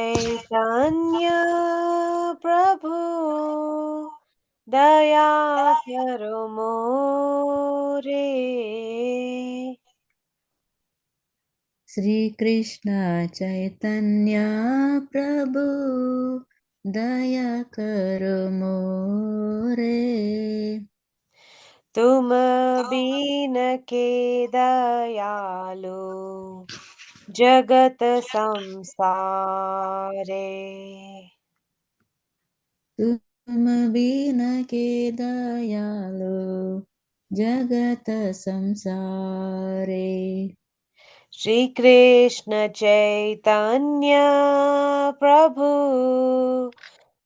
चैतन्य प्रभु दया करो मोरे। श्री कृष्ण चैतन्य प्रभु दया करो मोरे। तुम बीन के दयालु जगत संसारे। तुम बिन के दयालु जगत संसारे। श्री कृष्ण चैतन्य प्रभु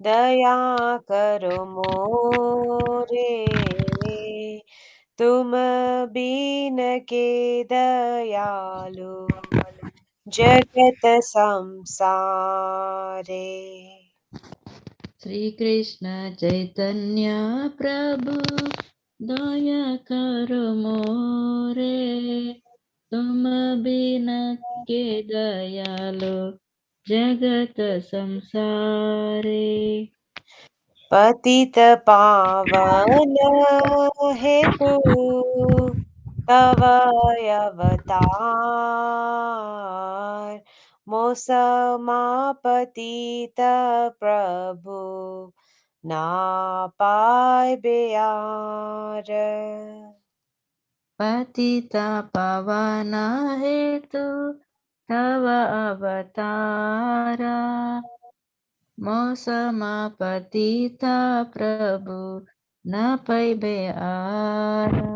दया करो मोरे। तुम बीन के दयालु जगत संसारे। श्री कृष्ण चैतन्य प्रभु दया करो मोरे। तुम बिन के दयालु जगत संसारे। पतित पावन हेतु तव अवतार। मोसमा पतित प्रभु ना पाय बेयार। पतिता पावन हेतु तव अवतारा। मौसमा पतिता प्रभु न पैबे आरा।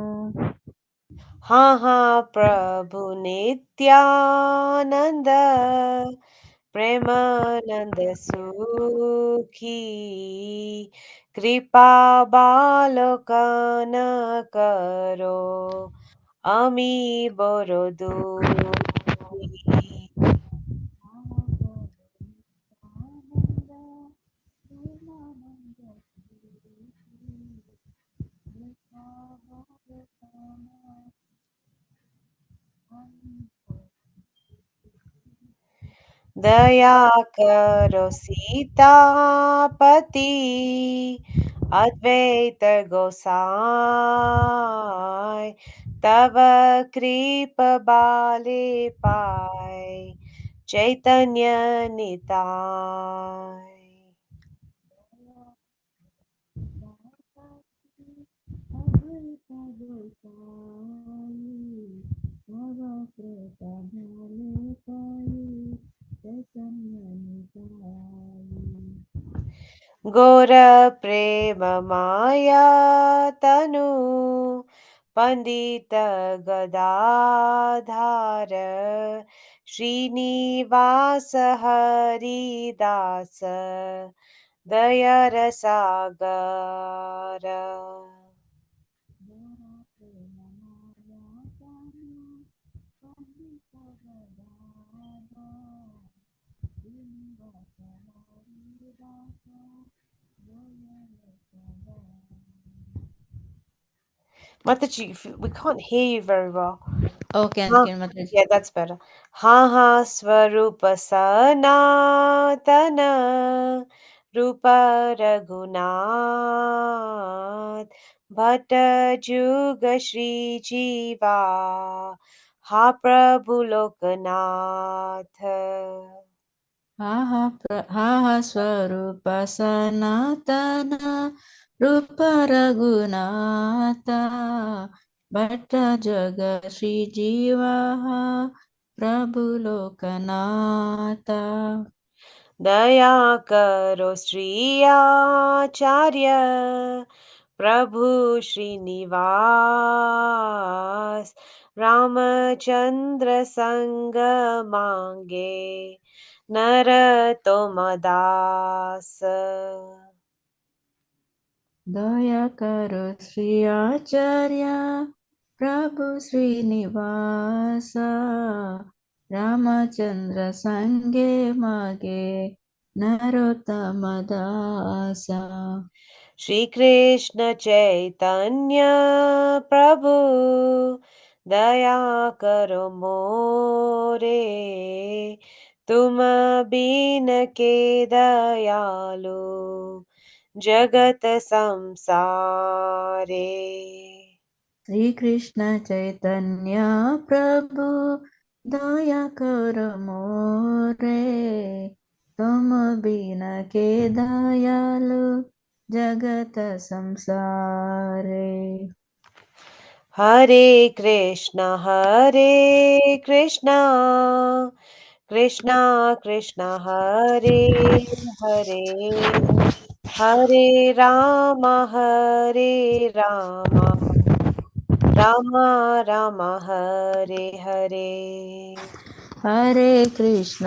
हाँ हाँ प्रभु नित्यानंद प्रेमानंद सुखी कृपा बालोकन करो अमी बरो दुखी। दया करो सीतापति अद्वैत गोसाई। तब कृप बाले पाए चैतन्य निताय। घोर प्रेम माया तनु पंडित Gadadhar. Srinivas Haridas their Sagar. Mataji, we can't hear you very well. Okay, हाँ, can Mataji. yeah, that's better. हाँ हाँ स्वरूप सनातन रूप रघुनाथ भट्ट जुग श्री जीवा हा प्रभु लोकनाथ। हा हा स्वरूप सनातन रूप रघुनाथ भट्ट जग श्री जीवा प्रभु लोकनाथ। दया करो श्री आचार्य प्रभु श्रीनिवास रामचंद्र संग मांगे नर तुम दास। दया करो श्री आचार्य प्रभु श्रीनिवास रामचंद्र संगे मागे नरोत्तम दास। श्री कृष्ण चैतन्य प्रभु दया करो मोरे। तुम बीन के दयालु जगत संसारे। श्री कृष्ण चैतन्य प्रभु दया कर मोरे, तुम बिन के दयालु जगत संसारे। हरे कृष्णा कृष्णा कृष्णा हरे हरे, हरे राम राम राम हरे हरे। हरे कृष्ण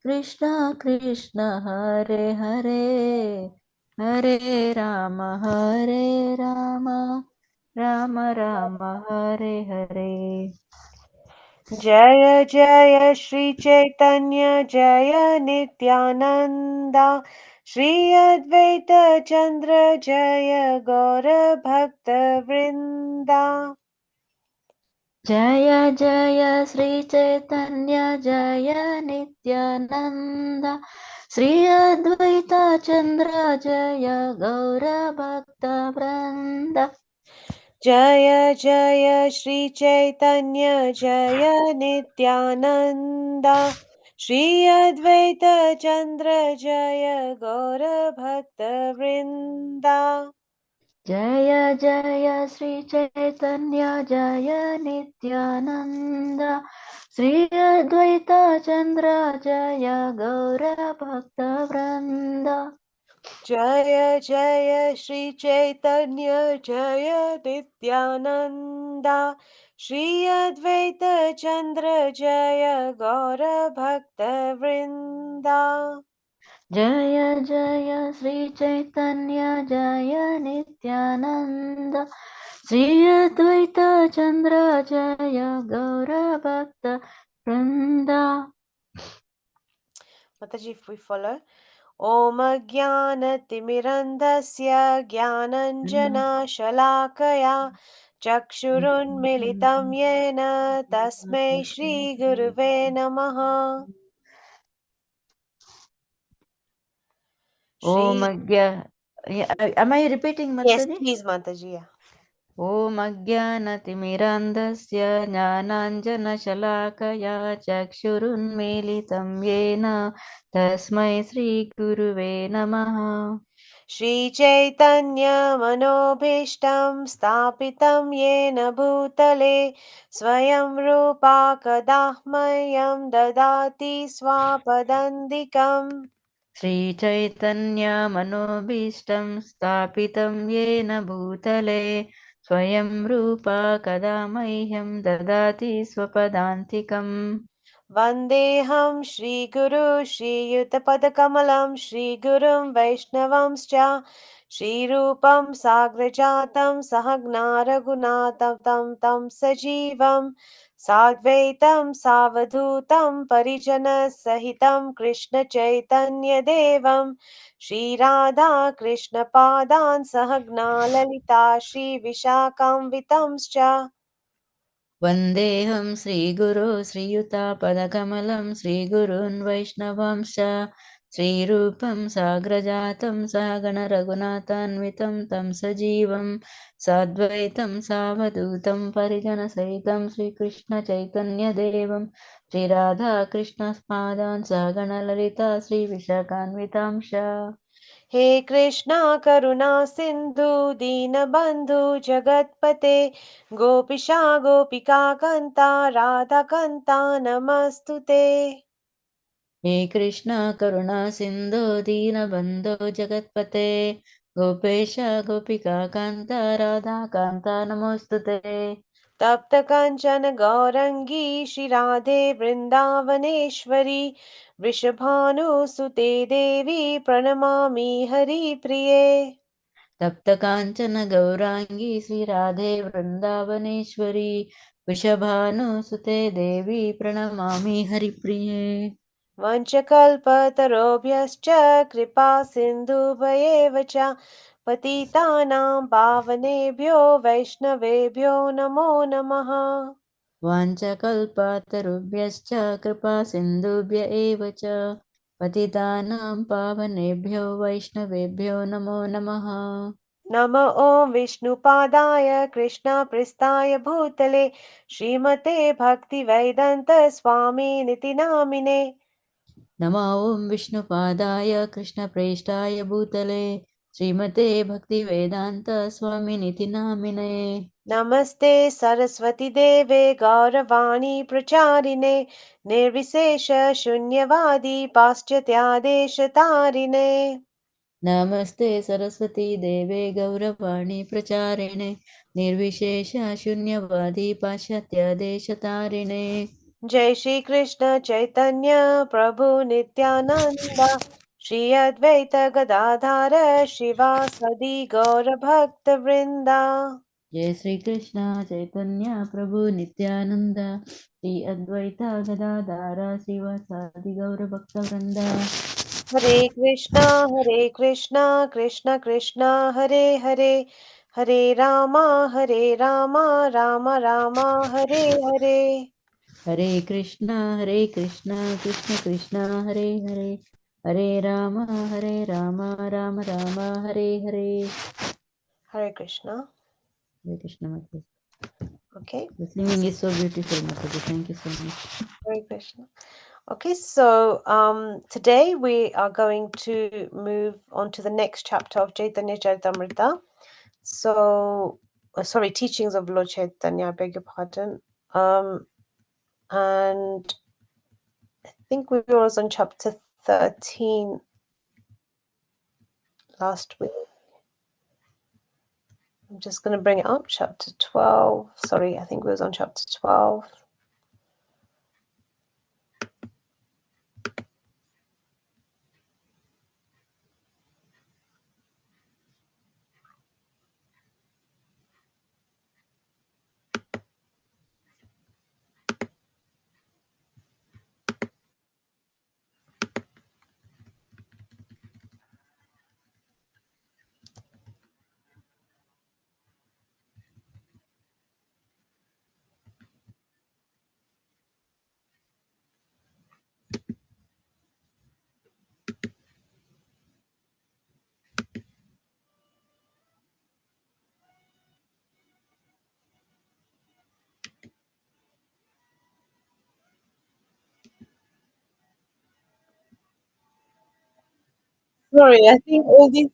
कृष्ण कृष्ण हरे हरे, हरे राम राम राम राम हरे हरे। जय जय श्री चैतन्य जय नित्यानंदा, श्री अद्वैत चंद्र जय गौर भक्त वृंदा। जय जय श्री चैतन्य जय नित्यानंद, श्री अद्वैत चंद्र जय गौर भक्त वृंद। जय जय श्री चैतन्य जय नित्यानंद, श्री अद्वैत चंद्र जय गौर भक्त वृंदा। जय जय श्री चैतन्य जय नित्यानंद, श्री अद्वैत चंद्र जय गौर भक्त वृंद। जय जय श्री चैतन्य जय नित्यानंद, श्री अद्वैत चंद्र जय गौर भक्त वृंदा। जय जय श्री चैतन्य जय नित्यानंद, श्री अद्वैत चंद्र जय गौर भक्त वृंद। Mataji, if we follow. ॐ अज्ञानतिमिरन्धस्य ज्ञानञ्जनशलाकया चक्षुरुन्मिलितं येन तस्मै श्रीगुरुवे नमः। Om Shri Agya. Am I repeating, Yes, Mataji? please, Mataji. Yeah. ॐ अज्ञानतिमिरान्धस्य ज्ञानाञ्जनशलाकया चक्षुरुन्मीलितं येन तस्मै श्रीगुरुवे नमः। श्रीचैतन्यमनोभीष्टं स्थापितं येन भूतले स्वयं रूपा कदा मह्यं ददाति स्वापदन्तिकम्। श्रीचैतन्यमनोभीष्टं स्थापितं येन भूतले स्वयं रूपा कदा मह्यं ददाति स्वपदान्तिकम्। वन्देऽहं श्रीगुरु श्रीयुतपदकमलं श्रीगुरुं वैष्णवंश्च श्रीरूपं साग्रजातं सहगना रघुनाथं तं सजीवं साद्वैतं सावधूतं परिजनसहितं कृष्णचैतन्यदेवं श्रीराधा कृष्णपादान् सहगना ललिता श्रीविशाखान्वितंश्च। वन्देऽहं श्रीगुरो श्रीयुतापदकमलं श्रीगुरून् वैष्णवांश्च श्रीरूपं साग्रजातं सहगणरघुनाथान्वितं तं सजीवं साद्वैतं सावधूतं परिजनसहितं श्रीकृष्णचैतन्यदेवं श्रीराधाकृष्णपादान् सहगणललिता श्रीविशाखान्वितांश्च। हे कृष्णा करुणा सिन्धु दीनबन्धु जगत्पते गोपिशा गोपिका कान्ता राधाकान्ता नमस्तु ते। हे कृष्ण करुणा सिन्धो दीनबन्धो जगत्पते गोपेश गोपिका कान्ता राधा कान्ता नमोऽस्तु ते। तप्त काञ्चन गौरङ्गी श्रीराधे वृन्दावनेश्वरी वृषभानुसुते देवी प्रणमामि हरिप्रिये। तप्तकाञ्चन गौराङ्गी श्रीराधे वृन्दावनेश्वरी वृषभानुसुते देवी प्रणमामि हरिप्रिये। वंशकल्पतरोभ्यश्च कृपा सिन्धुभयेव च पतितानां पावनेभ्यो वैष्णवेभ्यो नमो नमः। वाञ्छकल्पतरुभ्यश्च कृपा सिन्धुभ्य एव च पतितानां पावनेभ्यो वैष्णवेभ्यो नमो नमः। नमो ॐ विष्णुपादाय कृष्णप्रेष्ठाय भूतले श्रीमते भक्तिवेदान्त स्वामिनिति नामिने। नमो ॐ विष्णुपादाय कृष्णप्रेष्ठाय भूतले श्रीमते भक्तिवेदान्त स्वामिनिति नामिने। नमस्ते सरस्वती देवे गौरवाणी प्रचारिणे निर्विशेष शून्यवादी पाश्चात्यादेशतारिणे। नमस्ते सरस्वती देवे गौरवाणी प्रचारिणे निर्विशेष शून्यवादी पाश्चात्यादेशतारिणे। जय श्री कृष्ण चैतन्य प्रभु नित्यानंद श्री अद्वैत गदाधर शिवासदि गौर भक्त वृंदा। जय श्री कृष्ण चैतन्य प्रभु नित्यानंद श्री अद्वैता गदाधर शिवासादि गौर भक्तवृंद। हरे कृष्णा कृष्ण कृष्ण हरे हरे हरे रामा राम राम हरे हरे। हरे Krishna Krishna Krishna Hare Hare Hare Ram Ram Ram Hare Hare. Hare Krishna. Hare Krishna Mataji. Okay. The singing is so beautiful, Mataji. Thank you so much. Hare Krishna. Okay, so today we are going to move on to the next chapter of Chaitanya Charitamrita. So, sorry, teachings of Lord Chaitanya, I beg your pardon. And I think we were on chapter 13 last week. I'm just going to bring it up. Chapter 12. Sorry, I think we was on chapter 12. Sorry, I think all these.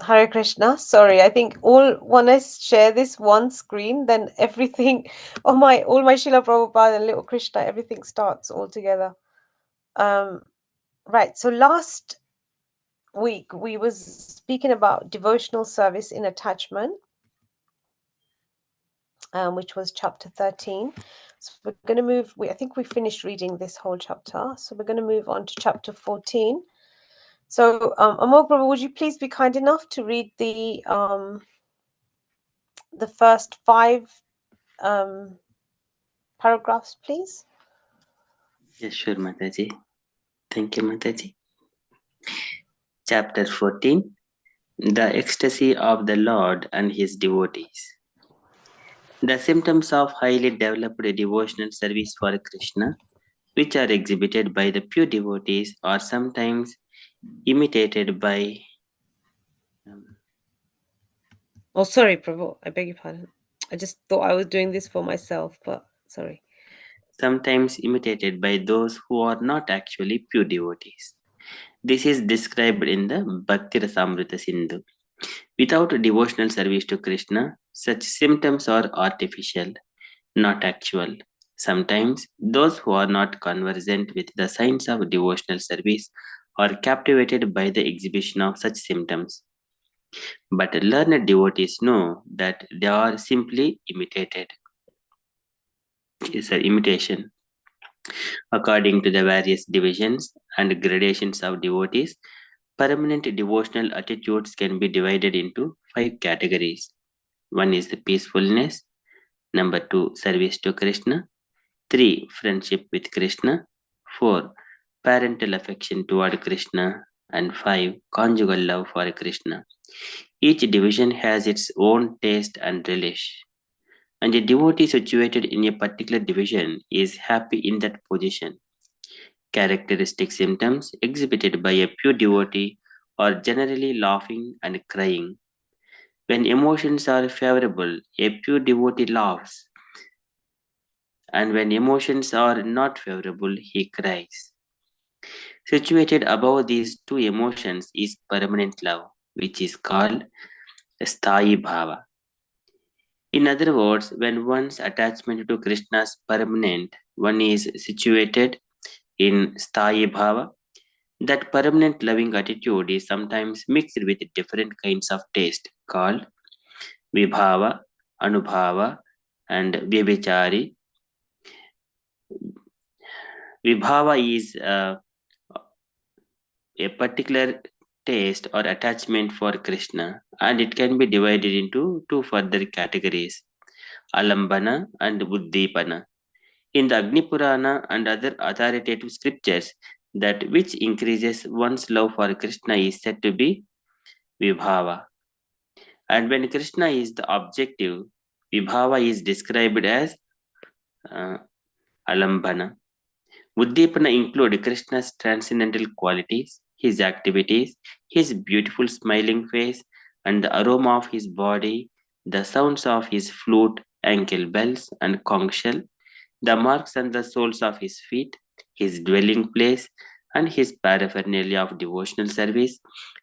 Hare Krishna. Sorry, I think when I share this one screen, then everything, all my Srila Prabhupada and little Krishna, everything starts all together. Right. So last week we was speaking about devotional service in attachment, which was chapter 13. So we're going to move. I think we finished reading this whole chapter, so we're going to move on to chapter 14. So, Amol Prabhu, would you please be kind enough to read the first 5 paragraphs, please? Yes, sure, Mataji. Thank you, Mataji. Chapter 14, The Ecstasy of the Lord and His Devotees. The symptoms of highly developed devotional service for Krishna, which are exhibited by the pure devotees, are sometimes imitated by Oh, sorry, Prabhu. I beg your pardon. I just thought I was doing this for myself, but sorry. sometimes imitated by those who are not actually pure devotees. This is described in the Bhakti Rasamrita Sindhu. Without devotional service to Krishna, such symptoms are artificial, not actual. Sometimes those who are not conversant with the science of devotional service are captivated by the exhibition of such symptoms. But learned devotees know that they are simply imitated. It's an imitation. According to the various divisions and gradations of devotees, permanent devotional attitudes can be divided into 5 categories. One is the peacefulness, number 2, service to Krishna, 3, friendship with Krishna, 4, parental affection toward Krishna, and 5, conjugal love for Krishna. Each division has its own taste and relish, and a devotee situated in a particular division is happy in that position. Characteristic symptoms exhibited by a pure devotee are generally laughing and crying. When emotions are favorable, a pure devotee laughs, and when emotions are not favorable, he cries. Situated above these two emotions is permanent love, which is called Sthayi Bhava. In other words, when one's attachment to Krishna is permanent, one is situated in Sthayi Bhava. That permanent loving attitude is sometimes mixed with different kinds of taste called Vibhava, Anubhava, and Vyabhichari. Vibhava is a particular taste or attachment for Krishna, and it can be divided into two further categories, Alambana and Buddhipana. In the Agni Purana and other authoritative scriptures, that which increases one's love for Krishna is said to be Vibhava. And when Krishna is the objective, Vibhava is described as uh, Alambana. Uddipana include Krishna's transcendental qualities, his activities, his beautiful smiling face, and the aroma of his body, the sounds of his flute, ankle bells, and conch shell, the marks and the soles of his feet, his dwelling place, and his paraphernalia of devotional service,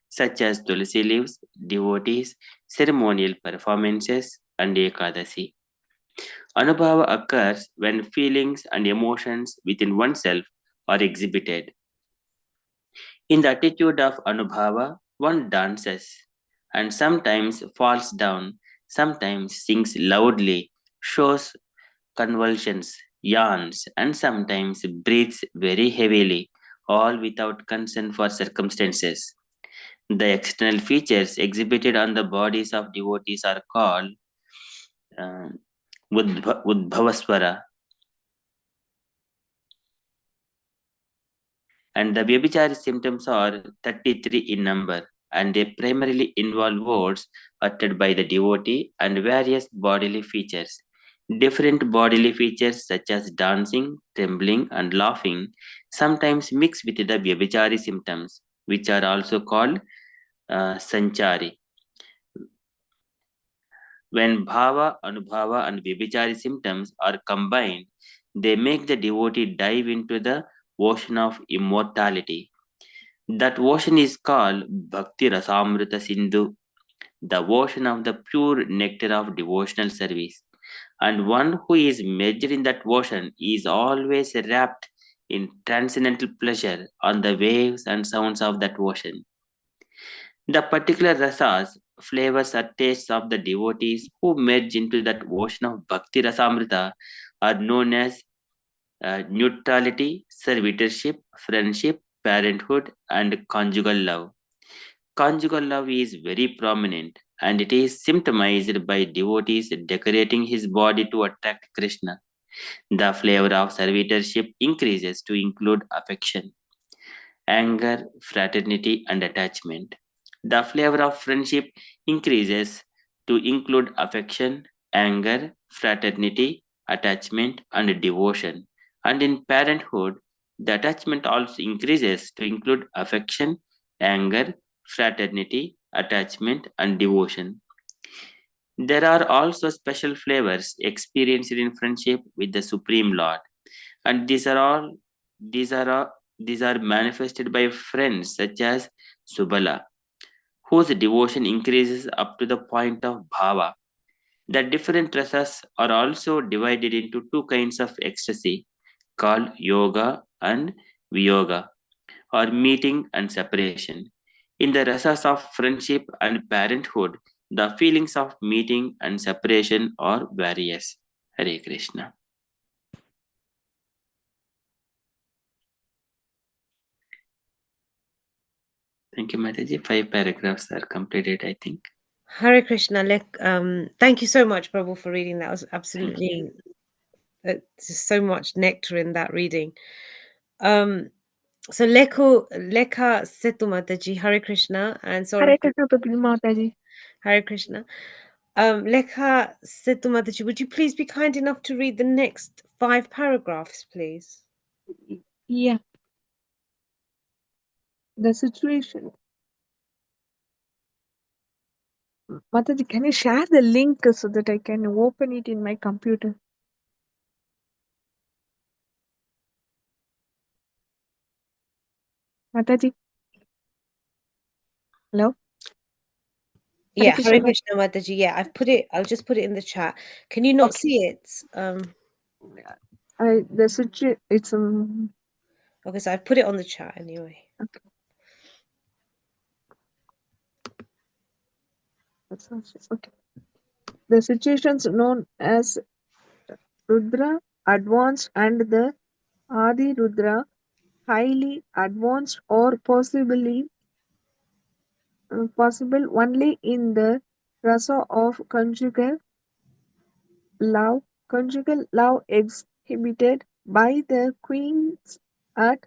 such as tulsi leaves, devotees, ceremonial performances, and Ekadasi. Anubhava occurs when feelings and emotions within oneself are exhibited. In the attitude of Anubhava, one dances and sometimes falls down, sometimes sings loudly, shows convulsions, yawns, and sometimes breathes very heavily, all without concern for circumstances. The external features exhibited on the bodies of devotees are called uh, Udbhavaswara, and the Vyabhichari symptoms are 33 in number, and they primarily involve words uttered by the devotee and various bodily features. Different bodily features such as dancing, trembling, and laughing sometimes mix with the Vyabhichari symptoms, which are also called Sanchari. When Bhava, Anubhava, and Vyabhichari symptoms are combined, they make the devotee dive into the ocean of immortality. That ocean is called Bhakti Rasamrita Sindhu, the ocean of the pure nectar of devotional service. And one who is measured in that ocean is always wrapped in transcendental pleasure on the waves and sounds of that ocean. The particular rasas, flavors, or tastes of the devotees who merge into that ocean of Bhakti Rasamrita are known as neutrality, servitorship, friendship, parenthood, and conjugal love. Conjugal love is very prominent and it is symptomized by devotees decorating his body to attract Krishna. The flavor of servitorship increases to include affection, anger, fraternity, and attachment. The flavor of friendship increases to include affection, anger, fraternity, attachment, and devotion. And in parenthood, the attachment also increases to include affection, anger, fraternity, attachment, and devotion. There are also special flavors experienced in friendship with the Supreme Lord, and these are all these are manifested by friends such as Subala, whose devotion increases up to the point of bhava. The different rasas are also divided into two kinds of ecstasy called yoga and viyoga, or meeting and separation. In the rasas of friendship and parenthood, the feelings of meeting and separation are various. Hare Krishna. Thank you, Mataji. 5 paragraphs are completed, I think. Hare Krishna. Thank you so much, Prabhu, for reading. That was absolutely just so much nectar in that reading. So Lekha Setu Mataji, Hare Krishna, and sorry. Hare Krishna, Prabhu Mataji. Hare Krishna. Lekha Setu Mataji, would you please be kind enough to read the next 5 paragraphs, please? Yeah. The situation. Mataji, can you share the link so that I can open it in my computer? Mataji. Hello? Yeah, Krishna, Hare Krishna Mataji. Yeah, I'll just put it in the chat. Can you not see it? It's Okay, so I've put it on the chat anyway. okay. Okay. The situations known as Rudra advanced and the Adi Rudra highly advanced or possible only in the rasa of conjugal love exhibited by the queens at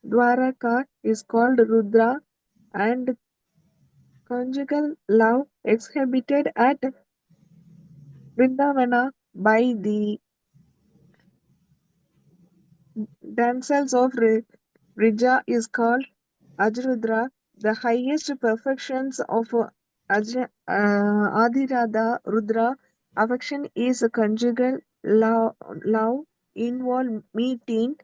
Dwaraka is called Rudra, and conjugal love exhibited at Vrindavana by the damsels of Rija is called Ajrudra. The highest perfections of Adhirada Rudra affection is conjugal love involve meeting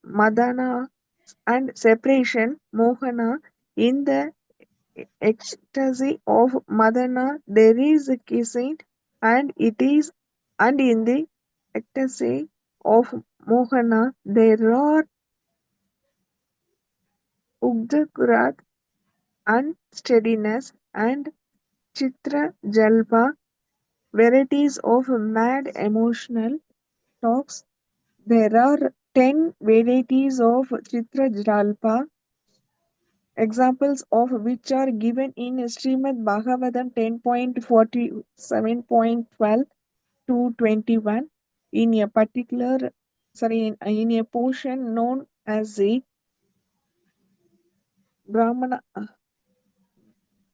Madana and separation Mohana. In the ecstasy of Madana there is kissing, and in the ecstasy of Mohana there are Ugdakurat, unsteadiness, and Chitra Jalpa, varieties of mad emotional talks. There are 10 varieties of Chitra Jalpa, examples of which are given in Srimad Bhagavatam 10.47.12 to 21 in a in a portion known as the Brahmana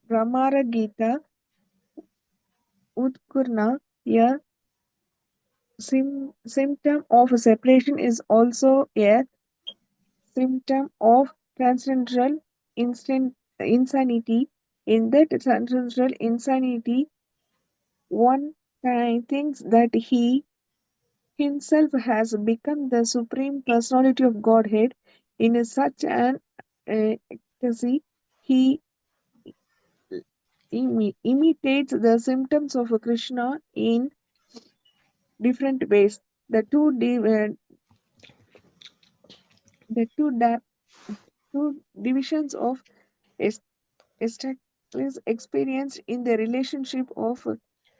Brahmara Gita Utkurna. A symptom of separation is also a symptom of transcendental insanity. In that transcendental insanity, one thinks that he himself has become the supreme personality of Godhead. In such an ecstasy, he imitates the symptoms of Krishna in different ways. The two divisions of is experienced in the relationship of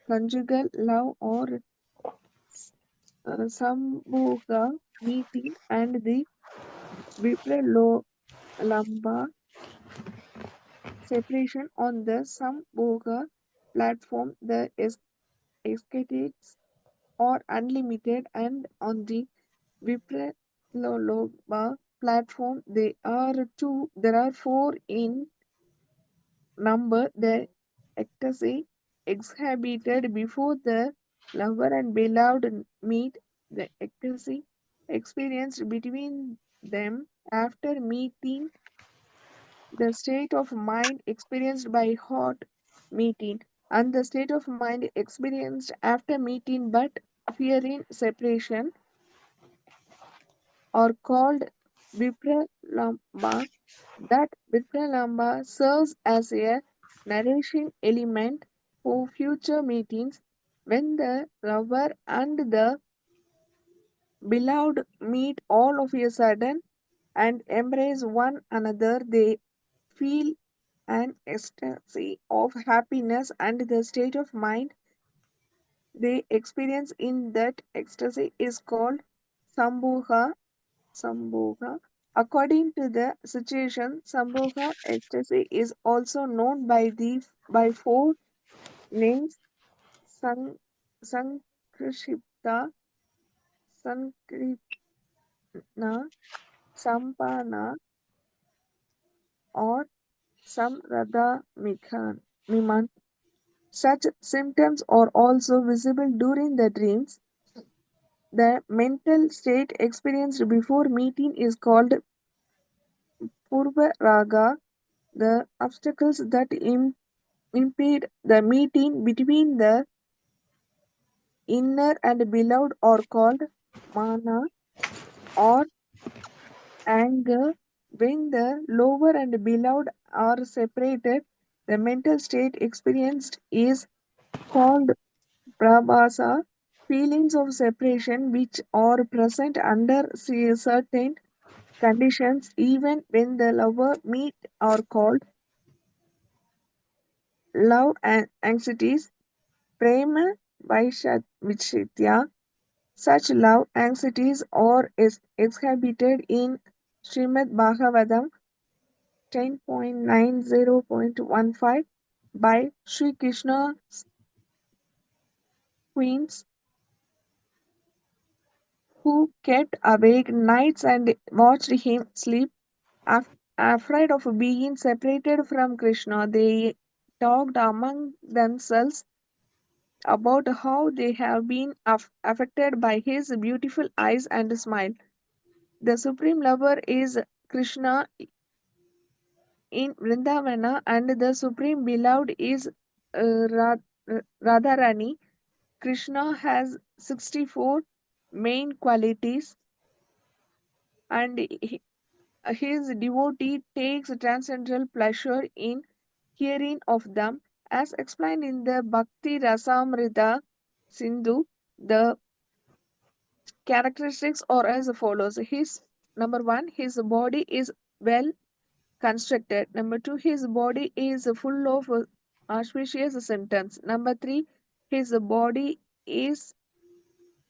conjugal love or sambhoga meeting and the vipralamba separation. On the sambhoga platform the escapades are unlimited, and on the vipralamba platform there are four in number. The ecstasy exhibited before the lover and beloved meet, the ecstasy experienced between them after meeting, the state of mind experienced by hot meeting, and the state of mind experienced after meeting but fearing separation are called vipralamba. That Vipralamba serves as a narration element for future meetings. When the lover and the beloved meet all of a sudden and embrace one another, they feel an ecstasy of happiness, and the state of mind they experience in that ecstasy is called Sambhoga. Sambhoga. According to the situation, Sambhoga ecstasy is also known by four names: Sang, Sankrishipta, Sankripna, Sampana, or Samradha Miman. Such symptoms are also visible during the dreams. The mental state experienced before meeting is called Purva Raga. The obstacles that impede the meeting between the inner and beloved are called mana or anger. When the lover and beloved are separated, the mental state experienced is called prabhasa. Feelings of separation which are present under certain conditions even when the lover meet are called love and anxieties, prema vishitya. Such love anxieties are exhibited in Srimad Bhagavatam 10.90.15 by Sri Krishna's queens who kept awake nights and watched him sleep. Afraid of being separated from Krishna, they talked among themselves about how they have been affected by his beautiful eyes and smile. The supreme lover is Krishna in Vrindavana, and the supreme beloved is Radharani. Krishna has 64 main qualities, and his devotee takes transcendental pleasure in hearing of them. As explained in the Bhakti Rasamrita Sindhu, the characteristics are as follows. His number one, his body is well constructed. Number two, his body is full of auspicious symptoms. Number three, his body is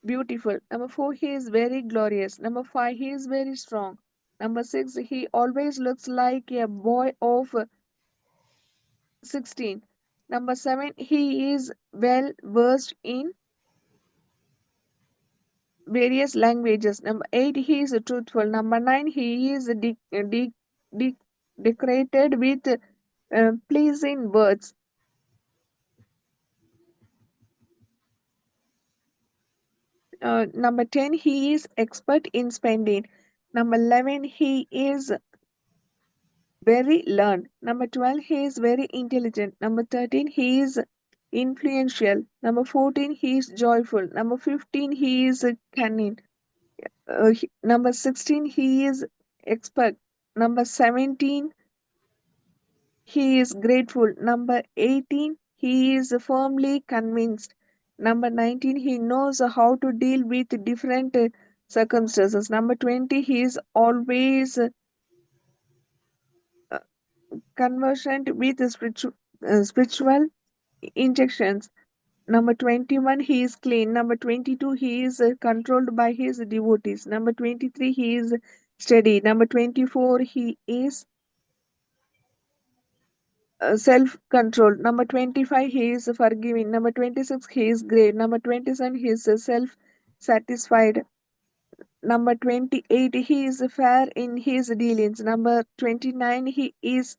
beautiful. Number four, he is very glorious. Number five, he is very strong. Number six, he always looks like a boy of 16. Number seven, he is well versed in various languages. Number eight, he is truthful. Number nine, he is de- decorated with pleasing words. Number 10, he is expert in spending. Number 11, he is very learned. Number 12, he is very intelligent. Number 13, he is influential. Number 14, he is joyful. Number 15, he is cunning. Number 16, he is expert. Number 17, he is grateful. Number 18, he is firmly convinced. Number 19, he knows how to deal with different circumstances. Number 20, he is always conversant with spiritual injections. Number 21, he is clean. Number 22, he is controlled by his devotees. Number 23, he is steady. Number 24, he is self-controlled. Number 25, he is forgiving. Number 26, he is great. Number 27, he is self-satisfied. Number 28, he is fair in his dealings. Number 29, he is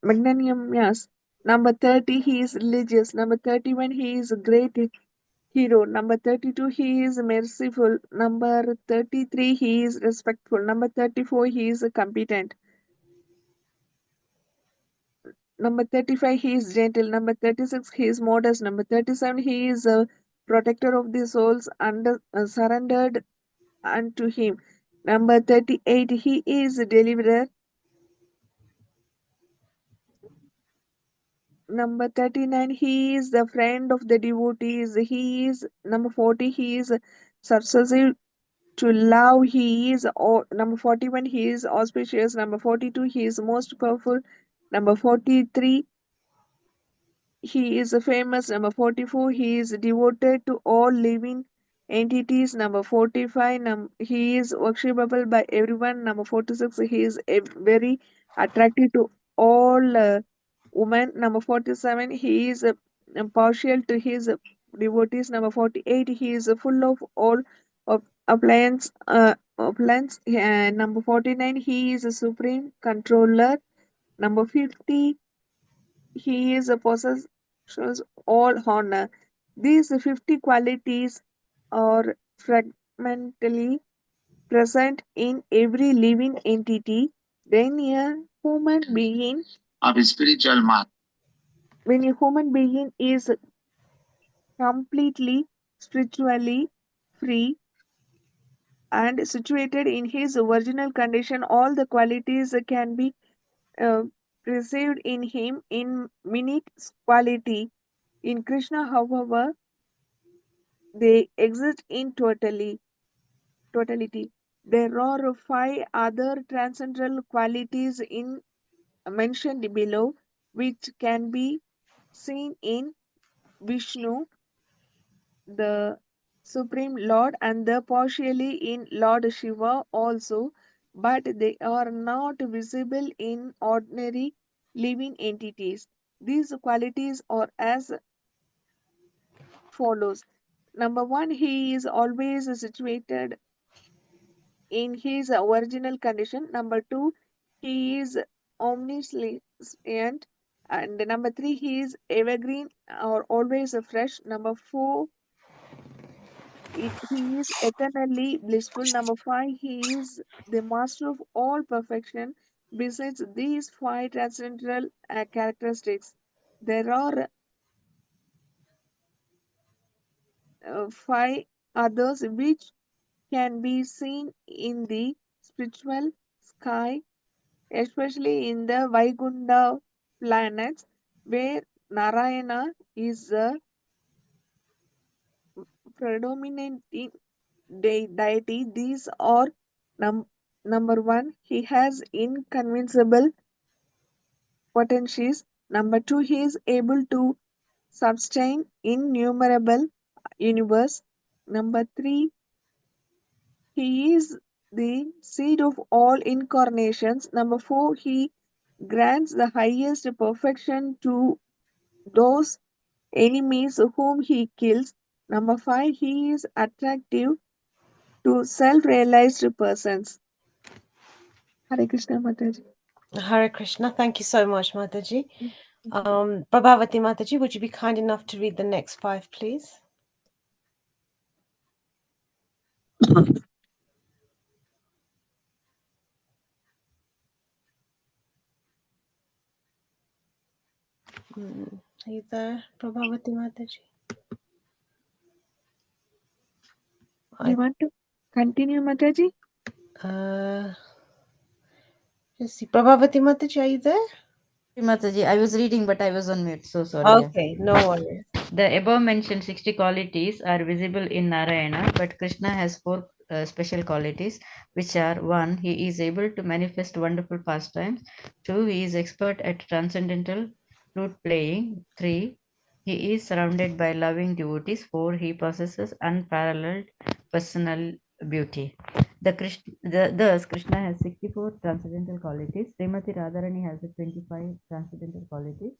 magnanimous. Number 30, he is religious. Number 31, he is a great hero. Number 32, he is merciful. Number 33, he is respectful. Number 34, he is competent. Number 35, he is gentle. Number 36, he is modest. Number 37, he is a protector of the souls surrendered unto him. Number 38, he is a deliverer. Number 39, he is the friend of the devotees. He is number 40, he is submissive to love. He is number 41, he is auspicious. Number 42, he is most powerful. Number 43, he is famous. Number 44, he is devoted to all living entities. Number 45, he is worshipable by everyone. Number 46, he is very attractive to all women. Number 47, he is partial to his devotees. Number 48, he is full of all of appliance. Number 49, he is a supreme controller. Number 50, he is a possesses all honor. These 50 qualities are fragmentally present in every living entity. Then a human being of a spiritual mark. When a human being is completely spiritually free and situated in his original condition, all the qualities can be uh, perceived in him in minute quality. In Krishna, however, they exist in totality. There are five other transcendental qualities in mentioned below, which can be seen in Vishnu, the Supreme Lord, and the partially in Lord Shiva also, but they are not visible in ordinary living entities. These qualities are as follows. Number one, he is always situated in his original condition. Number two, he is omniscient. And number three, he is evergreen or always fresh. Number four, he is eternally blissful. Number five, he is the master of all perfection. Besides these five transcendental characteristics, there are five others which can be seen in the spiritual sky, especially in the Vaikunta planets, where Narayana is the predominant deity. These are number one, he has inconceivable potentials. Number two, he is able to sustain innumerable universe. Number three, he is the seed of all incarnations. Number four, he grants the highest perfection to those enemies whom he kills. Number five, he is attractive to self-realized persons. Hare Krishna Mataji. Hare Krishna. Thank you so much, Mataji. Prabhavati Mataji, would you be kind enough to read the next 5, please? Are you there, Prabhavati Mataji? You want to continue, Mataji? Let's see. Prabhavati Mataji, are you there? Mataji, I was reading, but I was on mute. So sorry. Okay, no worries. The above mentioned 60 qualities are visible in Narayana, but Krishna has 4 special qualities, which are 1. He is able to manifest wonderful pastimes. 2. He is expert at transcendental flute playing. 3. He is surrounded by loving devotees. 4. He possesses unparalleled personal beauty. Thus, Krishna has 64 transcendental qualities. Srimati Radharani has 25 transcendental qualities,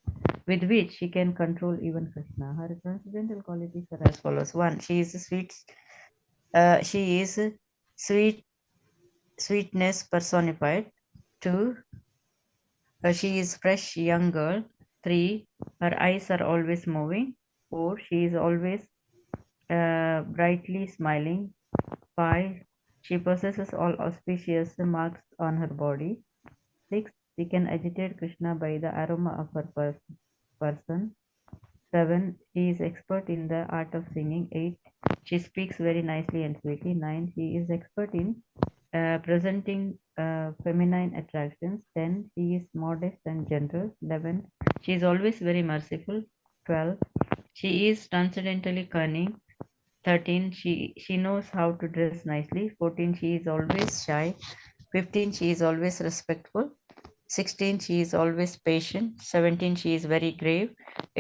with which she can control even Krishna. Her transcendental qualities are as follows: 1. She is sweetness personified. 2. She is fresh young girl. 3. Her eyes are always moving. 4. She is always brightly smiling. 5. She possesses all auspicious marks on her body. 6. She can agitate Krishna by the aroma of her person. 7. She is expert in the art of singing. 8. She speaks very nicely and sweetly. 9. She is expert in presenting feminine attractions. 10. She is modest and gentle. 11. She is always very merciful. 12. She is transcendentally cunning. 13. She knows how to dress nicely. 14. She is always shy. 15. She is always respectful. 16. She is always patient. 17. She is very grave.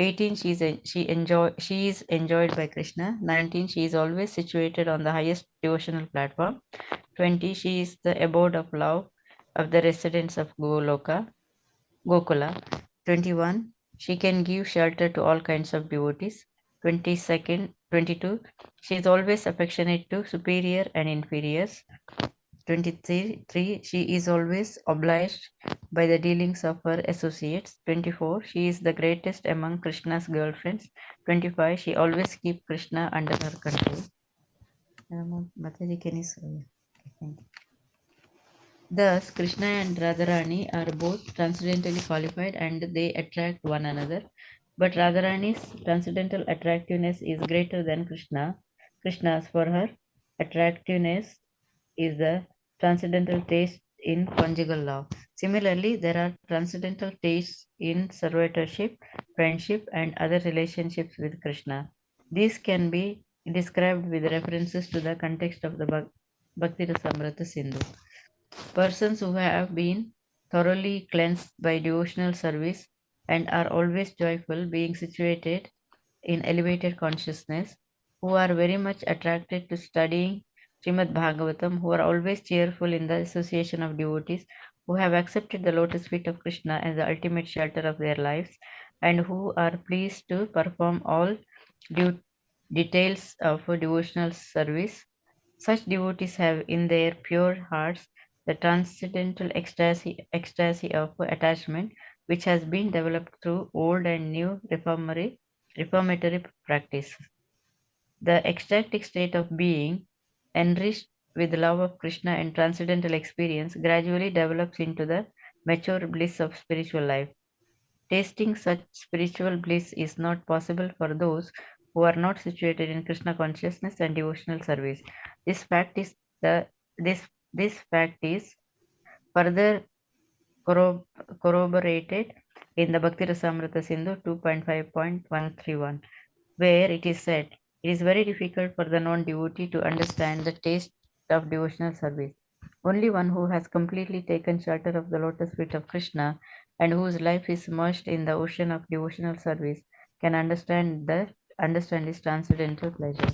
18, she is enjoyed by Krishna. 19, she is always situated on the highest devotional platform. 20, she is the abode of love of the residents of Gokula. 21, she can give shelter to all kinds of devotees. 22, she is always affectionate to superior and inferiors. 23, she is always obliged by the dealings of her associates. 24, she is the greatest among Krishna's girlfriends. 25, she always keeps Krishna under her control. Mataji, can you say? Okay, thank you. Thus, Krishna and Radharani are both transcendentally qualified and they attract one another. But Radharani's transcendental attractiveness is greater than Krishna's. For her, attractiveness is the transcendental taste in conjugal love. Similarly, there are transcendental tastes in servitorship, friendship, and other relationships with Krishna. These can be described with references to the context of the Bhakti Rasamrita Sindhu. Persons who have been thoroughly cleansed by devotional service and are always joyful, being situated in elevated consciousness, who are very much attracted to studying Srimad Bhagavatam, who are always cheerful in the association of devotees, who have accepted the lotus feet of Krishna as the ultimate shelter of their lives, and who are pleased to perform all details of devotional service. Such devotees have in their pure hearts the transcendental ecstasy of attachment, which has been developed through old and new reformatory practice. The ecstatic state of being, enriched with love of Krishna and transcendental experience, gradually develops into the mature bliss of spiritual life. Tasting such spiritual bliss is not possible for those who are not situated in Krishna consciousness and devotional service. This fact is this fact is further corroborated in the Bhakti Rasamrita Sindhu 2.5.131, where it is said, it is very difficult for the non-devotee to understand the taste of devotional service. Only one who has completely taken shelter of the lotus feet of Krishna and whose life is immersed in the ocean of devotional service can understand his transcendental pleasure.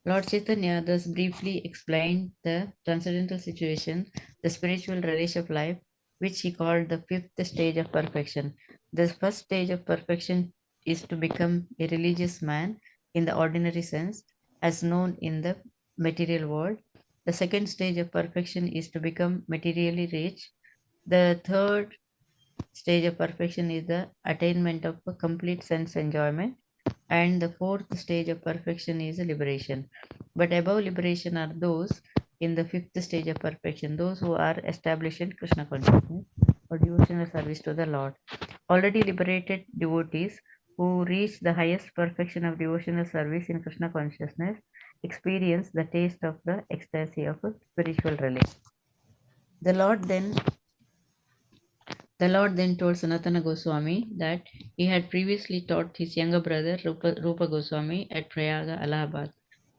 Lord Chaitanya thus briefly explained the transcendental situation, the spiritual relish of life, which he called the fifth stage of perfection. The first stage of perfection is to become a religious man in the ordinary sense, as known in the material world. The second stage of perfection is to become materially rich. The third stage of perfection is the attainment of a complete sense enjoyment, and the fourth stage of perfection is liberation. But above liberation are those in the fifth stage of perfection, those who are established in Krishna consciousness or devotional service to the Lord. Already liberated devotees who reach the highest perfection of devotional service in Krishna consciousness experience the taste of the ecstasy of a spiritual relief. The Lord then told Sanatana Goswami that he had previously taught his younger brother Rupa Goswami at Prayaga, Allahabad.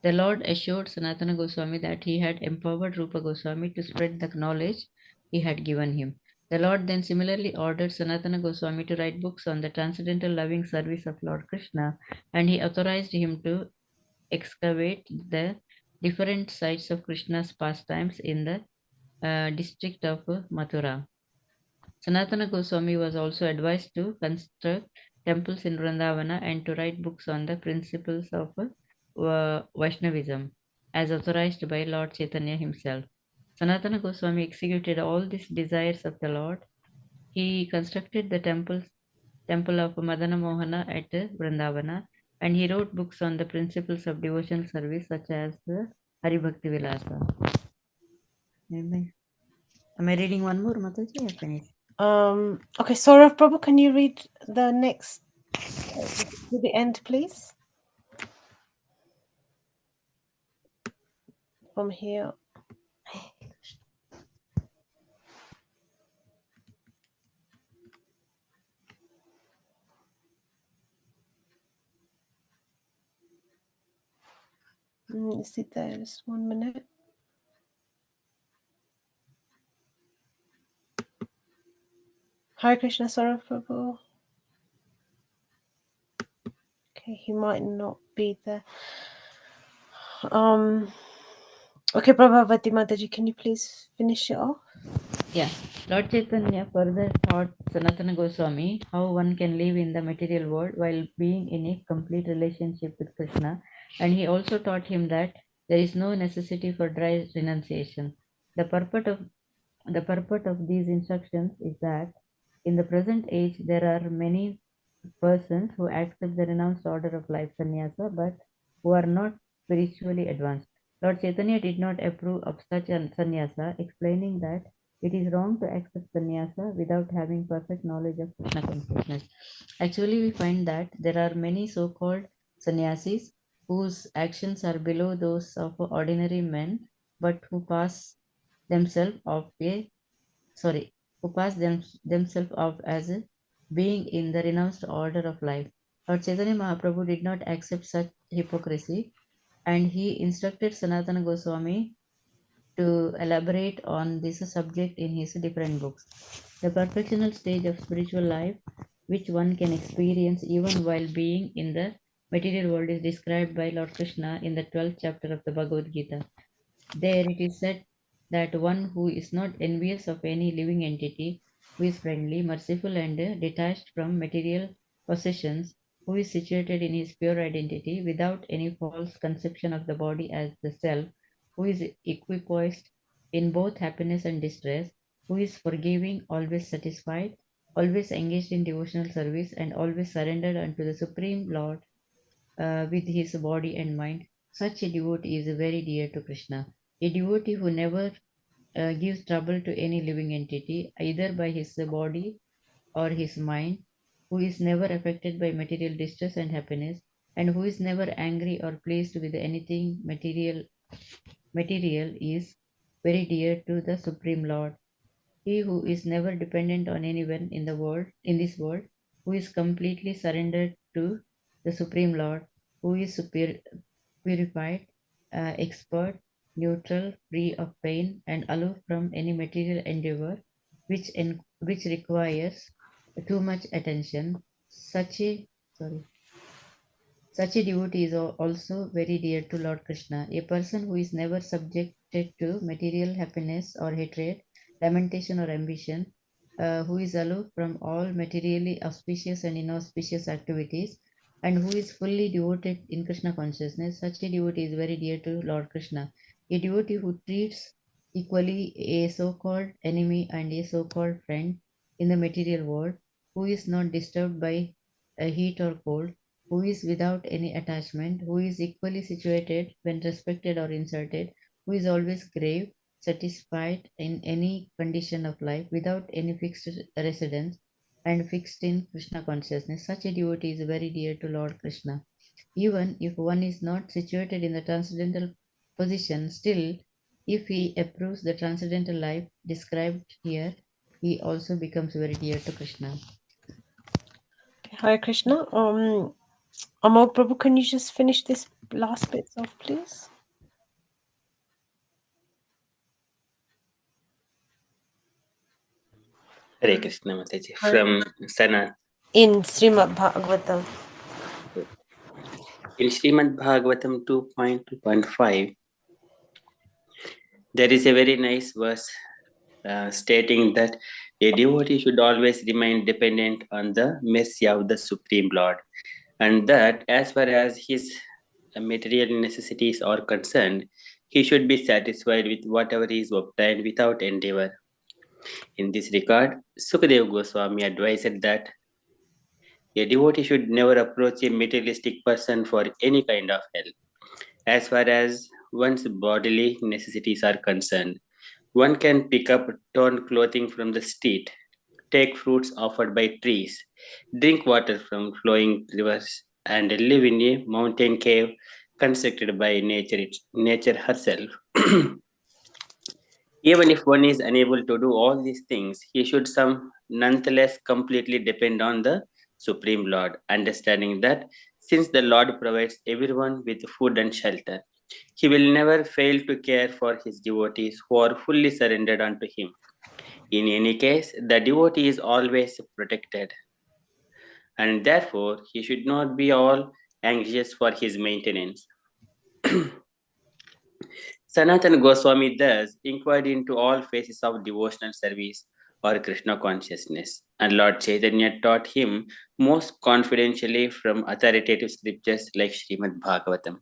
The Lord assured Sanatana Goswami that he had empowered Rupa Goswami to spread the knowledge he had given him. The Lord then similarly ordered Sanatana Goswami to write books on the transcendental loving service of Lord Krishna, and he authorized him to excavate the different sites of Krishna's pastimes in the district of Mathura. Sanatana Goswami was also advised to construct temples in Vrindavana and to write books on the principles of Vaishnavism, as authorized by Lord Chaitanya himself. Sanatana Goswami executed all these desires of the Lord. He constructed the temple of Madana Mohana at Vrindavana, and he wrote books on the principles of devotional service, such as the Hari Bhakti Vilasa. Am I reading one more, Mataji? I finished. Okay, Saurav Prabhu, can you read the next to the end, please? From here. Is it there? Just 1 minute. Hare Krishna, Sarah Prabhu. Okay, he might not be there. Okay, Prabhavati Mataji, can you please finish it off? Yeah. Lord Chaitanya further taught Sanatana Goswami how one can live in the material world while being in a complete relationship with Krishna, and he also taught him that there is no necessity for dry renunciation. The purport of these instructions is that in the present age there are many persons who accept the renounced order of life sannyasa but who are not spiritually advanced. Lord Chaitanya did not approve of such a sannyasa, explaining that it is wrong to accept sannyasa without having perfect knowledge of Krishna consciousness. Actually, we find that there are many so-called sannyasis whose actions are below those of ordinary men, but who pass themselves off themselves off as a being in the renounced order of life. Lord Chaitanya Mahaprabhu did not accept such hypocrisy, and he instructed Sanatana Goswami to elaborate on this subject in his different books. The perfectional stage of spiritual life, which one can experience even while being in the material world, is described by Lord Krishna in the 12th chapter of the Bhagavad Gita. There it is said that one who is not envious of any living entity, who is friendly, merciful, and detached from material possessions, who is situated in his pure identity without any false conception of the body as the self, who is equipoised in both happiness and distress, who is forgiving, always satisfied, always engaged in devotional service, and always surrendered unto the Supreme Lord with his body and mind. Such a devotee is very dear to Krishna. A devotee who never gives trouble to any living entity, either by his body or his mind, who is never affected by material distress and happiness, and who is never angry or pleased with anything material is very dear to the Supreme Lord. He who is never dependent on anyone in this world, who is completely surrendered to the Supreme Lord, who is purified, expert, neutral, free of pain, and aloof from any material endeavor which requires too much attention. Sorry, such a devotee is also very dear to Lord Krishna. A person who is never subjected to material happiness or hatred, lamentation or ambition, who is aloof from all materially auspicious and inauspicious activities, and who is fully devoted in Krishna consciousness, such a devotee is very dear to Lord Krishna. A devotee who treats equally a so-called enemy and a so-called friend in the material world, who is not disturbed by heat or cold, who is without any attachment, who is equally situated when respected or insulted, who is always grave, satisfied in any condition of life, without any fixed residence, and fixed in Krishna consciousness. Such a devotee is very dear to Lord Krishna. Even if one is not situated in the transcendental position, still, if he approves the transcendental life described here, he also becomes very dear to Krishna. Hare Krishna. Amol Prabhu, can you just finish this last bit off, please? Hare Krishna Mataji. From Sanat. In Srimad Bhagavatam. In Srimad Bhagavatam 2.2.5, there is a very nice verse stating that a devotee should always remain dependent on the mercy of the Supreme Lord, and that as far as his material necessities are concerned, he should be satisfied with whatever is obtained without endeavor. In this regard, Sukadeva Goswami advised that a devotee should never approach a materialistic person for any kind of help. As far as one's bodily necessities are concerned, one can pick up torn clothing from the street, take fruits offered by trees, drink water from flowing rivers, and live in a mountain cave constructed by nature herself. Even if one is unable to do all these things, he should nonetheless completely depend on the Supreme Lord, understanding that since the Lord provides everyone with food and shelter, he will never fail to care for his devotees who are fully surrendered unto him. In any case, the devotee is always protected, and therefore he should not be all anxious for his maintenance. Sanatana Goswami thus inquired into all phases of devotional service or Krishna consciousness, and Lord Chaitanya taught him most confidentially from authoritative scriptures like Srimad Bhagavatam.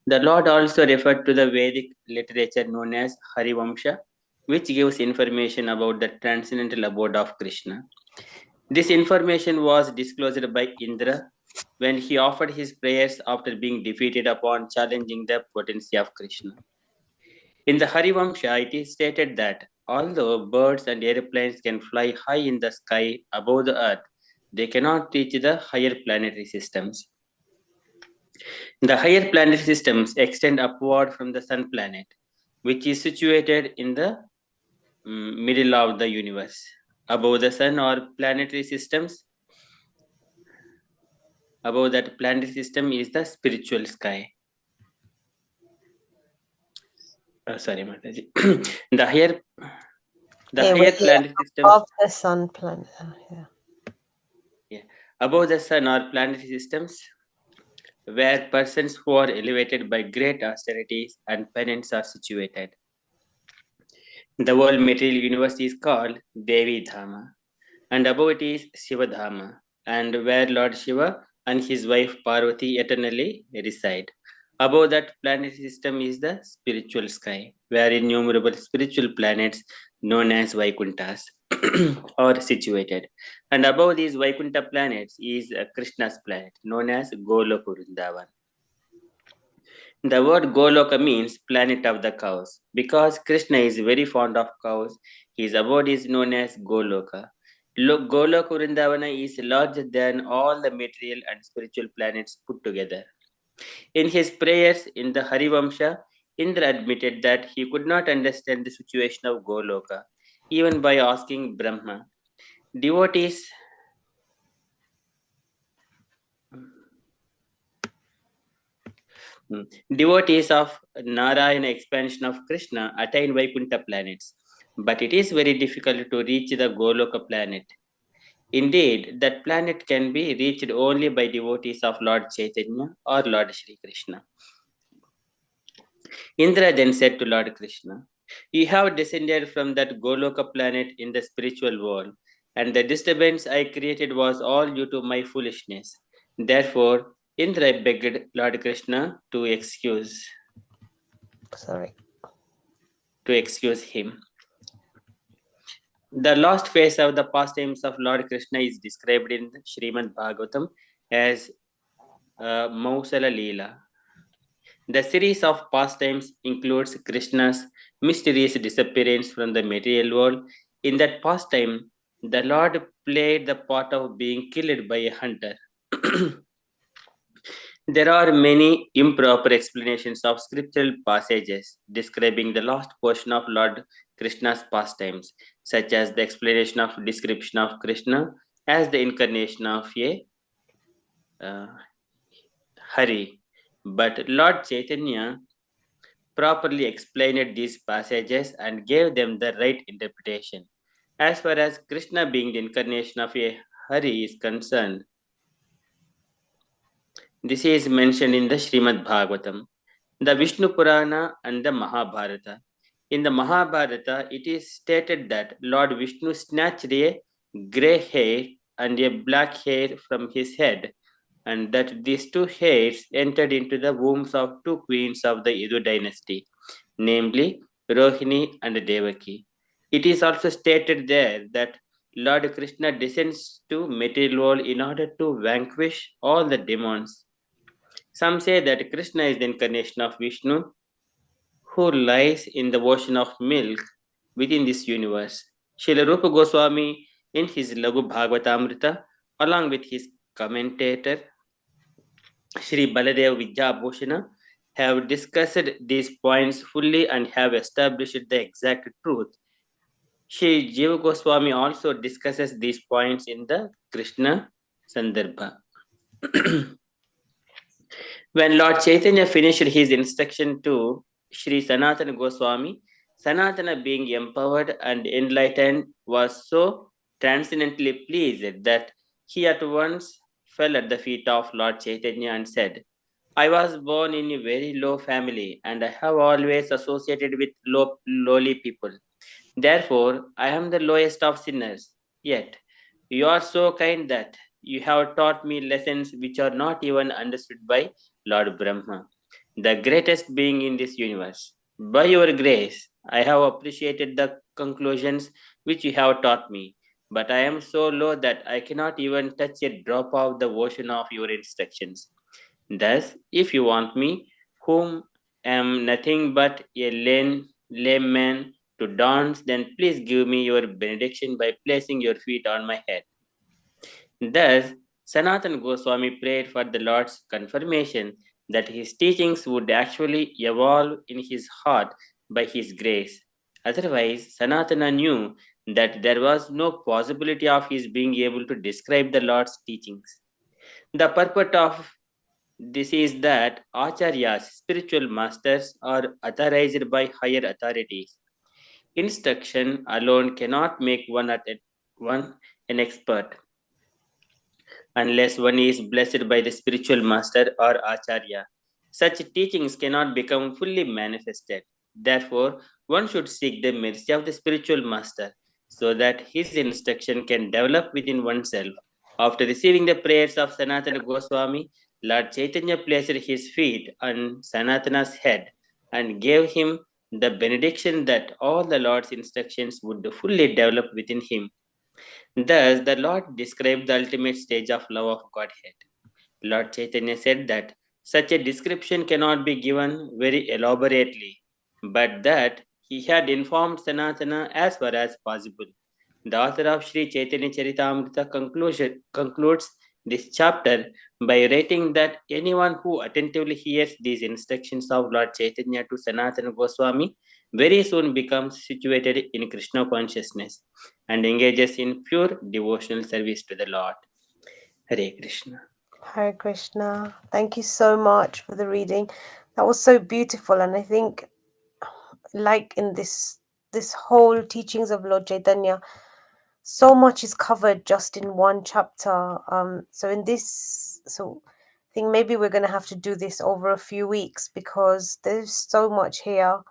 The Lord also referred to the Vedic literature known as Harivamsha, which gives information about the transcendental abode of Krishna. This information was disclosed by Indra when he offered his prayers after being defeated upon challenging the potency of Krishna. In the Harivamsha, it is stated that although birds and airplanes can fly high in the sky above the earth, they cannot reach the higher planetary systems. The higher planetary systems extend upward from the sun planet, which is situated in the middle of the universe. Above the sun or planetary systems, above that planetary system is the spiritual sky. Sorry, Mataji. the higher planetary systems above the sun planet. Above the sun or planetary systems, where persons who are elevated by great austerities and penance are situated. The whole material universe is called Devi Dhama, and above it is Shiva Dhama, and where Lord Shiva and his wife Parvati eternally reside. Above that planetary system is the spiritual sky, where innumerable spiritual planets known as Vaikunthas are situated. And above these Vaikuntha planets is Krishna's planet, known as Goloka Vrindavan. The word Goloka means planet of the cows. Because Krishna is very fond of cows, his abode is known as Goloka. Goloka Vrindavana is larger than all the material and spiritual planets put together. In his prayers in the Harivamsha, Indra admitted that he could not understand the situation of Goloka, even by asking Brahma. Devotees of Narayana expansion of Krishna attain Vaikuntha planets, but it is very difficult to reach the Goloka planet. Indeed, that planet can be reached only by devotees of Lord Chaitanya or Lord Shri Krishna. Indra then said to Lord Krishna, "You have descended from that Goloka planet in the spiritual world, and the disturbance I created was all due to my foolishness. Therefore, Indra begged Lord Krishna to excuse him." The last phase of the pastimes of Lord Krishna is described in Srimad Bhagavatam as Mausala Leela. The series of pastimes includes Krishna's mysterious disappearance from the material world. In that pastime, the Lord played the part of being killed by a hunter. There are many improper explanations of scriptural passages describing the last portion of Lord Krishna's pastimes, such as the explanation of description of Krishna as the incarnation of a Hari. But Lord Chaitanya properly explained these passages and gave them the right interpretation. As far as Krishna being the incarnation of a Hari is concerned, this is mentioned in the Srimad Bhagavatam, the Vishnu Purana and the Mahabharata. In the Mahabharata, it is stated that Lord Vishnu snatched a grey hair and a black hair from his head, and that these two hairs entered into the wombs of two queens of the Yadu dynasty, namely Rohini and Devaki. It is also stated there that Lord Krishna descends to material world in order to vanquish all the demons. Some say that Krishna is the incarnation of Vishnu, who lies in the ocean of milk within this universe. Srila Rupa Goswami, in his Laghu Bhagavatamrita, along with his commentator, Sri Baladev Vidyabhushana, have discussed these points fully and have established the exact truth. Sri Jiva Goswami also discusses these points in the Krishna Sandarbha. When Lord Chaitanya finished his instruction to Sri Sanatana Goswami, Sanatana, being empowered and enlightened, was so transcendently pleased that he at once fell at the feet of Lord Chaitanya and said, I was born in a very low family and I have always associated with lowly people. Therefore, I am the lowest of sinners. Yet, you are so kind that you have taught me lessons which are not even understood by Lord Brahma, the greatest being in this universe. By your grace, I have appreciated the conclusions which you have taught me, but I am so low that I cannot even touch a drop of the ocean of your instructions. Thus, if you want me, whom am nothing but a lame man, to dance, then please give me your benediction by placing your feet on my head. Thus, Sanatan Goswami prayed for the Lord's confirmation that his teachings would actually evolve in his heart by his grace. Otherwise, Sanatana knew that there was no possibility of his being able to describe the Lord's teachings. The purport of this is that acharyas, spiritual masters, are authorized by higher authorities. Instruction alone cannot make one an expert unless one is blessed by the spiritual master or acharya. Such teachings cannot become fully manifested. Therefore, one should seek the mercy of the spiritual master so that his instruction can develop within oneself. After receiving the prayers of Sanatana Goswami, Lord Chaitanya placed his feet on Sanatana's head and gave him the benediction that all the Lord's instructions would fully develop within him. Thus, the Lord described the ultimate stage of love of Godhead. Lord Chaitanya said that such a description cannot be given very elaborately, but that he had informed Sanatana as far as possible. The author of Sri Chaitanya Ch13-Attachment concludes this chapter by writing that anyone who attentively hears these instructions of Lord Chaitanya to Sanatana Goswami very soon becomes situated in Krishna consciousness and engages in pure devotional service to the Lord. Hare Krishna. Hare Krishna. Thank you so much for the reading. That was so beautiful, and I think, like in this whole teachings of Lord Chaitanya, so much is covered just in one chapter. So I think maybe we're going to have to do this over a few weeks because there's so much here.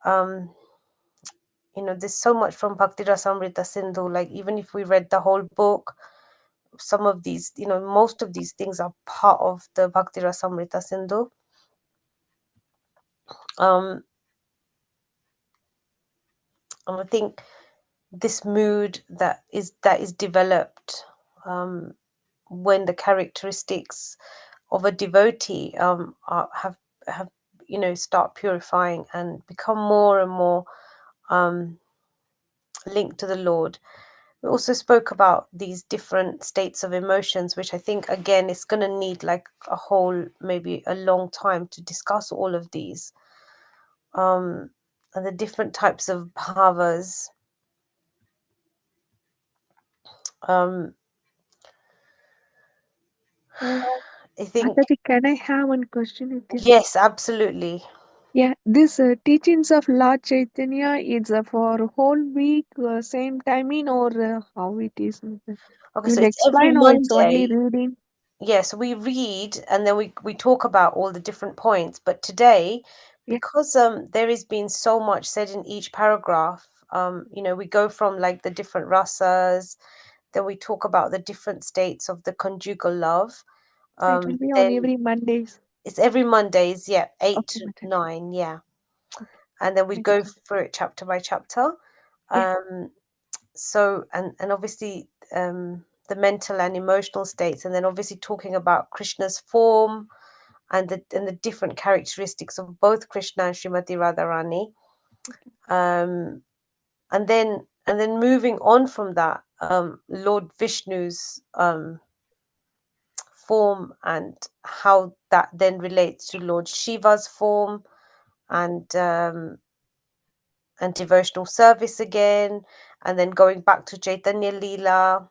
There's so much from Bhakti Rasamrita Sindhu. Like, even if we read the whole book, some of these, most of these things are part of the Bhakti Rasamrita Sindhu. And I think this mood that is developed when the characteristics of a devotee have start purifying and become more and more linked to the Lord. We also spoke about these different states of emotions, which I think, again, is going to need like a whole, maybe a long time to discuss all of these. And the different types of bhavas. I think, Mataji, can I have one question with you? yes, absolutely. Yeah, this teachings of Lord Chaitanya is for whole week, same timing, or how it is? Mataji? Okay, so You'll it's every explain, or it's only Monday. reading? Yes, we read and then we talk about all the different points. But today, Yeah, because there has been so much said in each paragraph, we go from like the different rasas, then we talk about the different states of the conjugal love. so it will be on Then every Mondays. it's every Mondays, yeah, 8 Okay, to Mataji. 9, yeah. Okay, And then we thank you go so much. through it chapter by chapter. Yeah, So and obviously the mental and emotional states, and then obviously talking about Krishna's form and the different characteristics of both Krishna and Srimati Radharani. And then moving on from that, Lord Vishnu's form and how that then relates to Lord Shiva's form, and devotional service again, and then going back to Chaitanya Leela,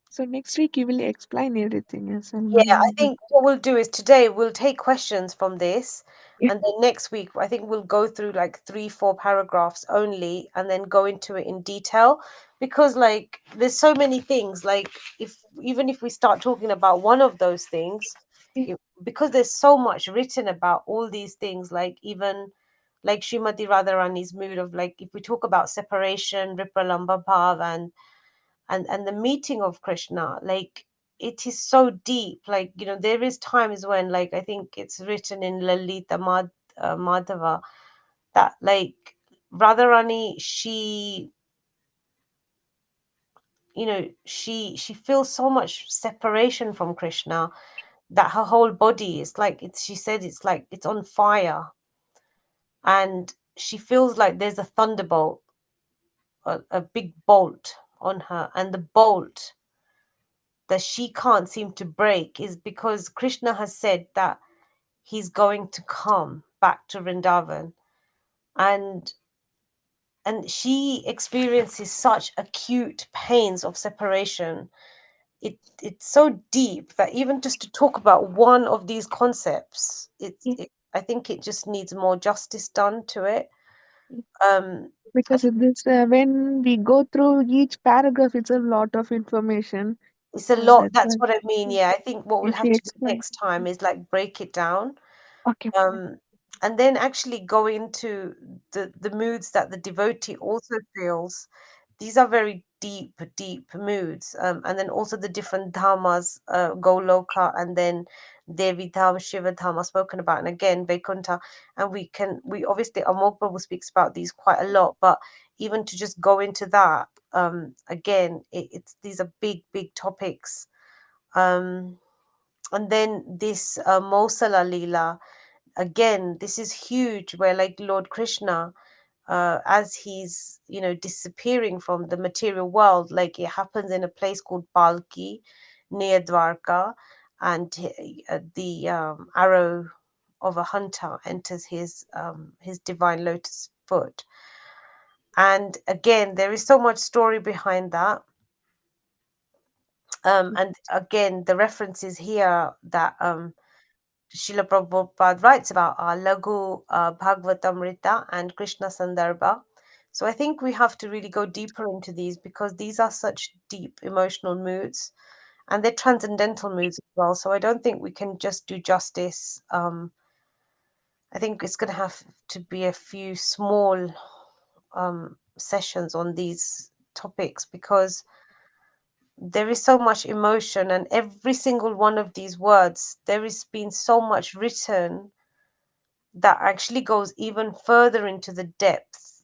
So next week you will explain everything, yes, Yeah, I Salman. think what we'll do is today we'll take questions from this, Yeah. and then next week I think we'll go through like 3, 4 paragraphs only, and then go into it in detail, because like there's so many things. Like if even if we start talking about one of those things, Yeah. because there's so much written about all these things, like even like Srimati Radharani's mood of like if we talk about separation, Vipralamba Bhav, and the meeting of Krishna, like it is so deep. Like there is times when like I think it's written in Lalita Madhava that like Radharani, she she feels so much separation from Krishna that her whole body is like she said it's like it's on fire, and she feels like there's a thunderbolt, a big bolt on her, and the bolt that she can't seem to break is because Krishna has said that he's going to come back to Vrindavan, and she experiences such acute pains of separation. It's so deep that even just to talk about one of these concepts, Yeah. I think it just needs more justice done to it. I Because think this, when we go through each paragraph, it's a lot of information. it's a So lot. that's That's why what I mean. Yeah, I think what we'll if have we to do explain. next time is like break it down, Okay. and then actually go into the moods that the devotee also feels. These are very deep moods, and then also the different dhammas, Goloka, and then Devi Dham, Shiva Dham are spoken about, and again Vaikuntha. And we obviously Amol Prabhu speaks about these quite a lot, but even to just go into that, again, it's these are big topics. And then this Mosala Leela, again, this is huge, where like Lord Krishna, as he's disappearing from the material world, like it happens in a place called Palki near Dwarka, and the arrow of a hunter enters his divine lotus foot. And again, there is so much story behind that. And again, the references here that Srila Prabhupada writes about are Lagu Bhagavatamrita and Krishna Sandarbha. So I think we have to really go deeper into these, because these are such deep emotional moods, and they're transcendental moods as well. So I don't think we can just do justice. I think it's going to have to be a few small sessions on these topics, because there is so much emotion, and every single one of these words, there has been so much written that actually goes even further into the depth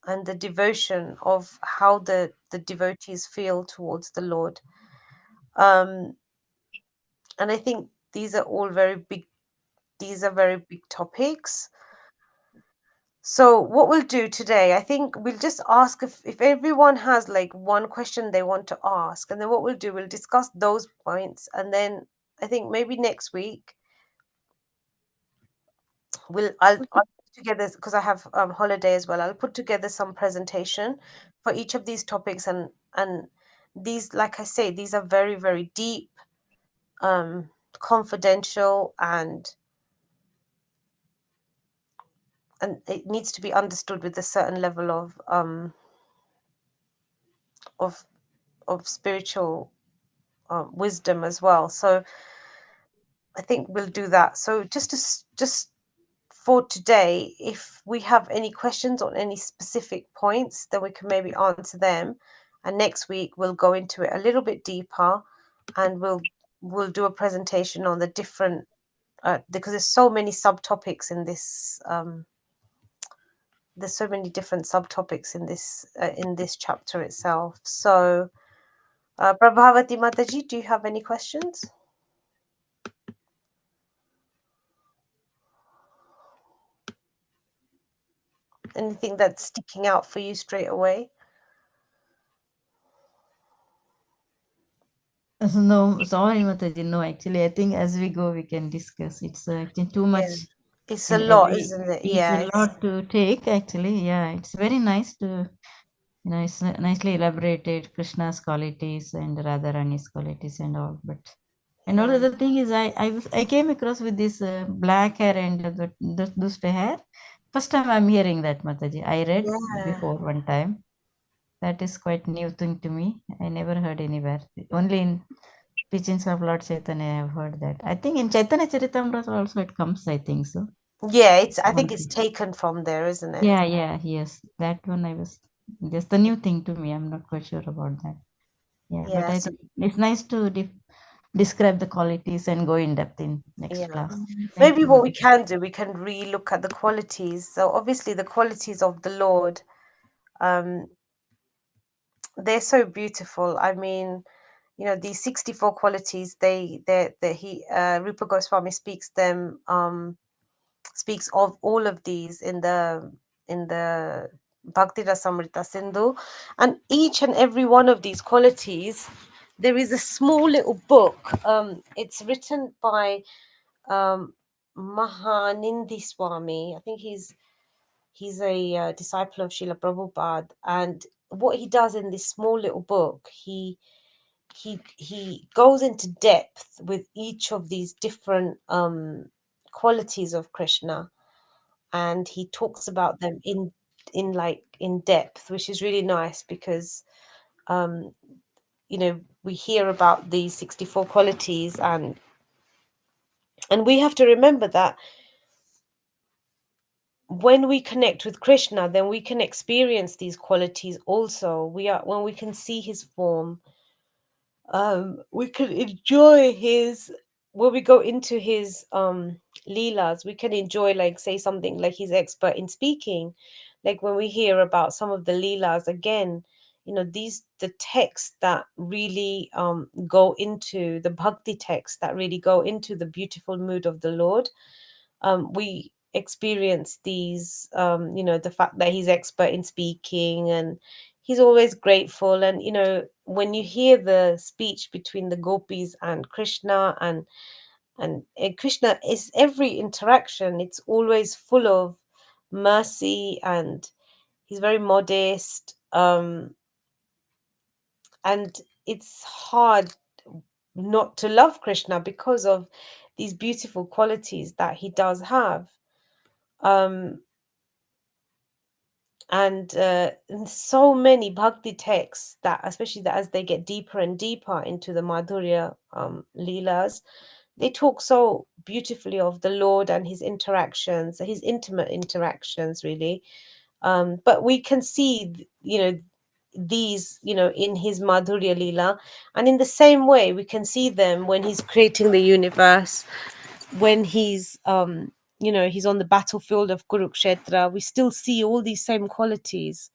and the devotion of how the devotees feel towards the Lord. And I think these are all very big topics. So what we'll do today, I think we'll just ask if everyone has like one question they want to ask, and then what we'll do, we'll discuss those points, and then I think maybe next week I'll put together, because I have holiday as well. I'll put together some presentation for each of these topics, and these, like I say, these are very deep, confidential, and it needs to be understood with a certain level of spiritual wisdom as well. So I think we'll do that. So just for today, if we have any questions on any specific points, then we can maybe answer them. And next week we'll go into it a little bit deeper, and we'll do a presentation on the different because there's so many subtopics in this. There's so many different subtopics in this chapter itself. So, Prabhavati Mataji, do you have any questions? Anything that's sticking out for you straight away? No, sorry, Mataji. No, actually, I think as we go, we can discuss. It's actually too much. Yeah. It's a In lot, every, isn't it? it's Yeah, a lot to take. Actually, yeah, it's very nice to It's nicely elaborated Krishna's qualities and Radharani's qualities and all. But and all Yeah. the thing is, I came across with this black hair and the duste hair. First time I'm hearing that, Mataji. I read Yeah. before one time. That is quite new thing to me. I never heard anywhere. Only in teachings of Lord Chaitanya I have heard that. I think in Chaitanya Charitamrita also it comes. I think so. Yeah, I think it's One. taken from there, isn't it? Yeah, yes. That one I was just the new thing to me. I'm not quite sure about that. Yeah, but Yeah. I So think it's nice to describe the qualities and go in depth in next yeah. class. Thank Maybe you, what we Mother. can do, we can re-look at the qualities. So obviously the qualities of the Lord, um, they're so beautiful. I mean, you know, these 64 qualities, Rupa Goswami speaks of all of these in the Bhakti Rasamrita Sindhu, and each and every one of these qualities, there is a small little book. It's written by Mahanindi Swami. I think he's a disciple of Srila Prabhupada, and what he does in this small little book, he goes into depth with each of these different qualities of Krishna, and he talks about them in depth, which is really nice because um you know, we hear about these 64 qualities, and we have to remember that when we connect with Krishna, then we can experience these qualities also. When we can see his form, we can enjoy his when we go into his leelas, we can enjoy, like, say something like he's expert in speaking. Like when we hear about some of the leelas again, you know, these the texts that really go into the bhakti texts that really go into the beautiful mood of the Lord. We experience these, you know, the fact that he's expert in speaking, and he's always grateful. And you know, when you hear the speech between the gopis and Krishna, and Krishna, is every interaction, it's always full of mercy, and he's very modest, and it's hard not to love Krishna because of these beautiful qualities that he does have. um and so many bhakti texts, that especially that as they get deeper and deeper into the Madhurya Leelas, they talk so beautifully of the Lord and his interactions, his intimate interactions, really. But we can see, you know, these, you know, in his Madhurya Leela, and in the same way we can see them when he's creating the universe, when he's you know, he's on the battlefield of Kurukshetra. We still see all these same qualities.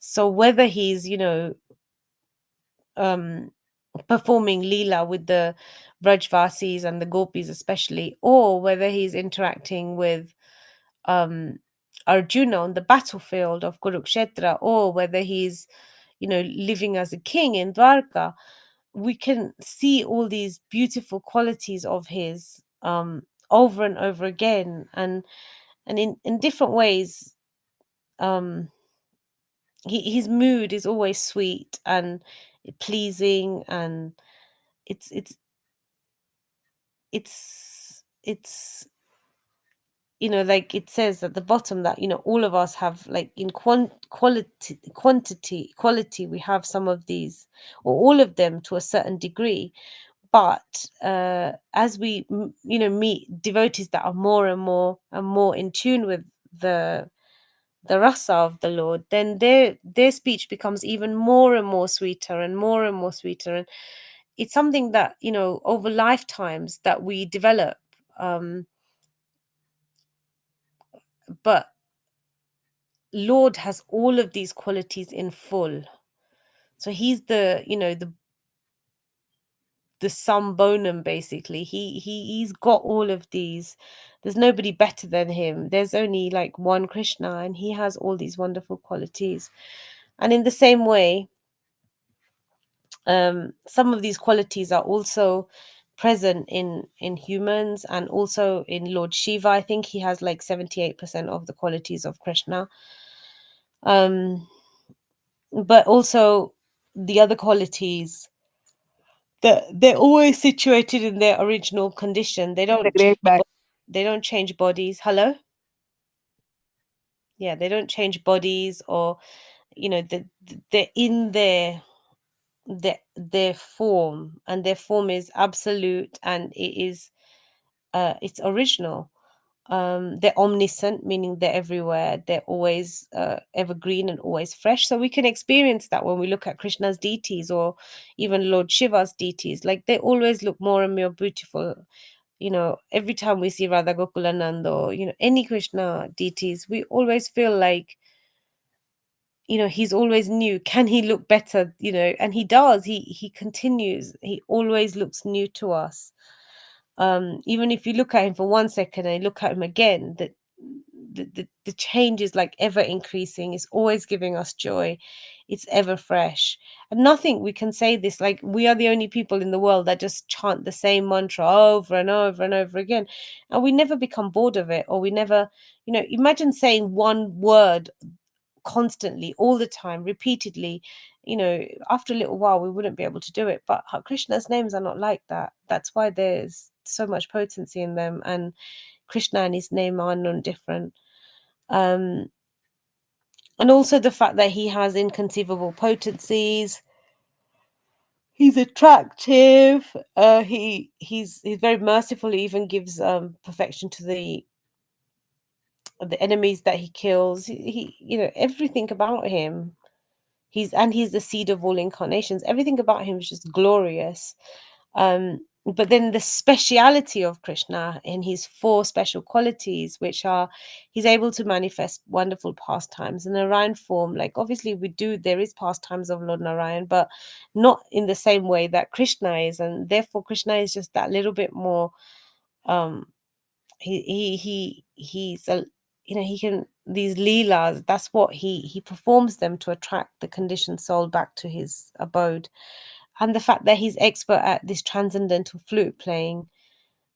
So whether he's, you know, um performing Leela with the Vrajvasis and the Gopis especially, or whether he's interacting with um Arjuna on the battlefield of Kurukshetra, or whether he's, you know, living as a king in Dwarka, we can see all these beautiful qualities of his over and over again, and in different ways. um his mood is always sweet and pleasing, and it's it's it's you know, like it says at the bottom that, you know, all of us have, like, in quality, we have some of these, or all of them to a certain degree. But as we you know, meet devotees that are more and more and more in tune with the the rasa of the Lord, then their speech becomes even more and more sweeter and more and more sweeter. And it's something that, you know, over lifetimes that we develop. um but Lord has all of these qualities in full. So he's the, you know, the sum bonum, basically. He's got all of these. There's nobody better than him. There's only like one Krishna, and he has all these wonderful qualities. And in the same way, some of these qualities are also present in humans, and also in Lord Shiva. I think he has like 78% of the qualities of Krishna. um but also the other qualities, that they're always situated in their original condition. They The don't great bag. they don't change bodies. Hello? Yeah, they don't change bodies, or they're in their form, and their form is absolute, and it's original. They're omniscient, meaning they're everywhere. They're always evergreen and always fresh. So we can experience that when we look at Krishna's deities, or even Lord Shiva's deities. Like, they always look more and more beautiful. Every time we see Radha Gokulanand, or any Krishna deities, we always feel like he's always new. Can he look better? And he does. He continues. He always looks new to us. Even if you look at him for 1 second and you look at him again, the change is like ever increasing. It's always giving us joy. It's ever fresh. And nothing, we can say this, like, we are the only people in the world that just chant the same mantra over and over and over again, and we never become bored of it, or we never, imagine saying one word constantly, all the time, repeatedly. After a little while we wouldn't be able to do it. But Krishna's names are not like that. That's why there's so much potency in them, and Krishna and his name are none different. And also the fact that he has inconceivable potencies. He's attractive. He's very merciful. He even gives perfection to the enemies that he kills. Everything about him. He's the seed of all incarnations. Everything about him is just glorious. But then the speciality of Krishna in his 4 special qualities, which are, he's able to manifest wonderful pastimes in Narayan form. Like, obviously there is pastimes of Lord Narayan, but not in the same way that Krishna is. And therefore Krishna is just that little bit more, he's a, he can, these leelas, that's what he performs them to attract the conditioned soul back to his abode. And the fact that he's expert at this transcendental flute playing,